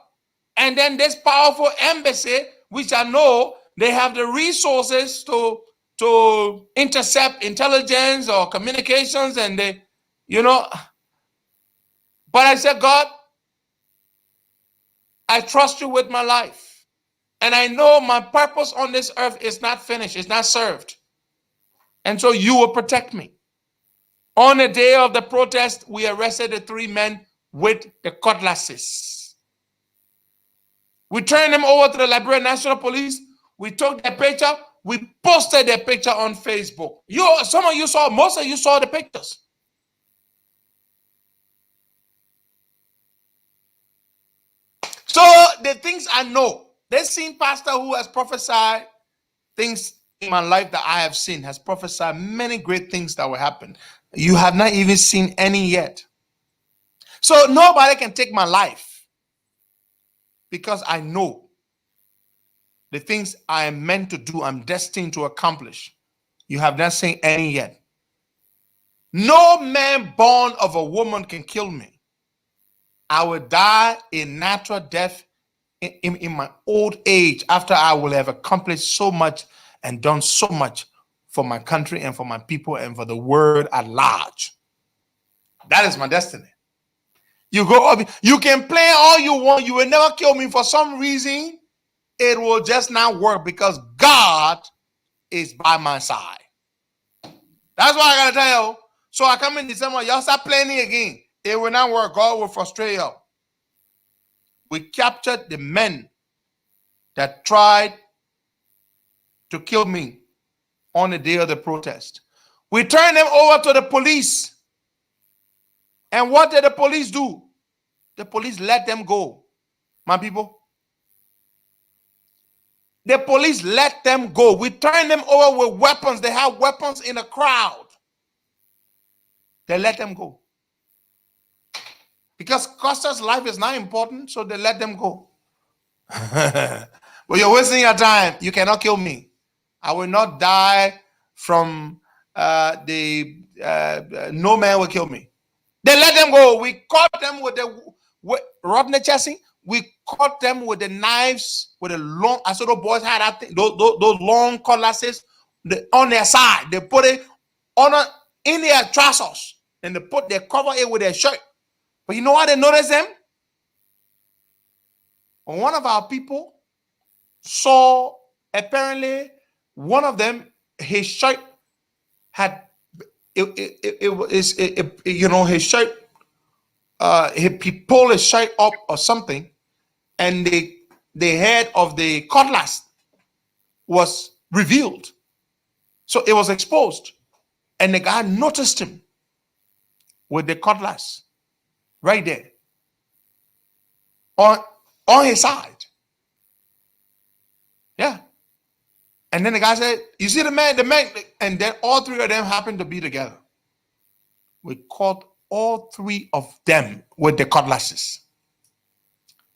and then this powerful embassy, which I know they have the resources to intercept intelligence or communications, and they, but I said, God, I trust you with my life. And I know my purpose on this earth is not finished, it's not served. And so you will protect me. On the day of the protest, we arrested the 3 men with the cutlasses. We turned them over to the Liberian National Police. We took their picture. We posted their picture on Facebook. Most of you saw the pictures. So the things I know, this same pastor who has prophesied things in my life that I have seen has prophesied many great things that will happen. You have not even seen any yet. So nobody can take my life because I know the things I am meant to do, I'm destined to accomplish. You have not seen any yet. No man born of a woman can kill me. I will die a natural death in my old age after I will have accomplished so much and done so much for my country and for my people and for the world at large. That is my destiny. You go up, you can play all you want, you will never kill me. For some reason, it will just not work because God is by my side. That's what I gotta tell you. So I come in December, y'all start playing again. It will not work. God will frustrate you. We captured the men that tried to kill me on the day of the protest. We turned them over to the police. And what did the police do? The police let them go. My people. The police let them go. We turned them over with weapons. They have weapons in the crowd. They let them go. Because Costa's life is not important, so they let them go. But you're wasting your time. You cannot kill me. I will not die from no man will kill me. They let them go. We caught them with Rodney Chessing. We caught them with the knives, with the long. I saw the boys had that thing, those long cutlasses on their side. They put it in their trousers and they cover it with their shirt. But you know what? They noticed them. One of our people saw apparently one of them, his shirt had his shirt. He pulled his shirt up or something, and the head of the cutlass was revealed. So it was exposed, and the guy noticed him with the cutlass right there on his side. Yeah. And then the guy said, you see the man, and then all three of them happened to be together. We caught all three of them with the cutlasses,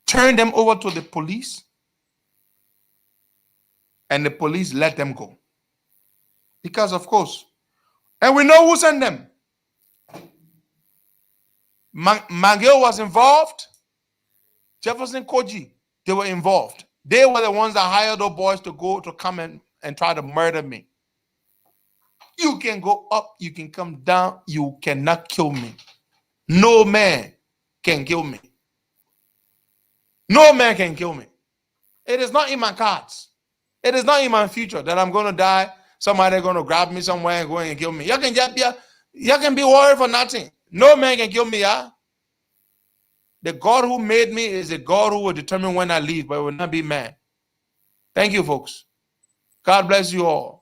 turned them over to the police, and the police let them go. Because, of course, and we know who sent them. Mangel was involved. Jefferson Koji, they were involved. They were the ones that hired those boys to go to come and try to murder me. You can go up, you can come down, you cannot kill me. No man can kill me. No man can kill me. It is not in my cards. It is not in my future that I'm going to die. Somebody going to grab me somewhere and go and kill me. You can be worried for nothing. No man can kill me, yeah? The God who made me is the God who will determine when I leave, but it will not be man. Thank you, folks. God bless you all.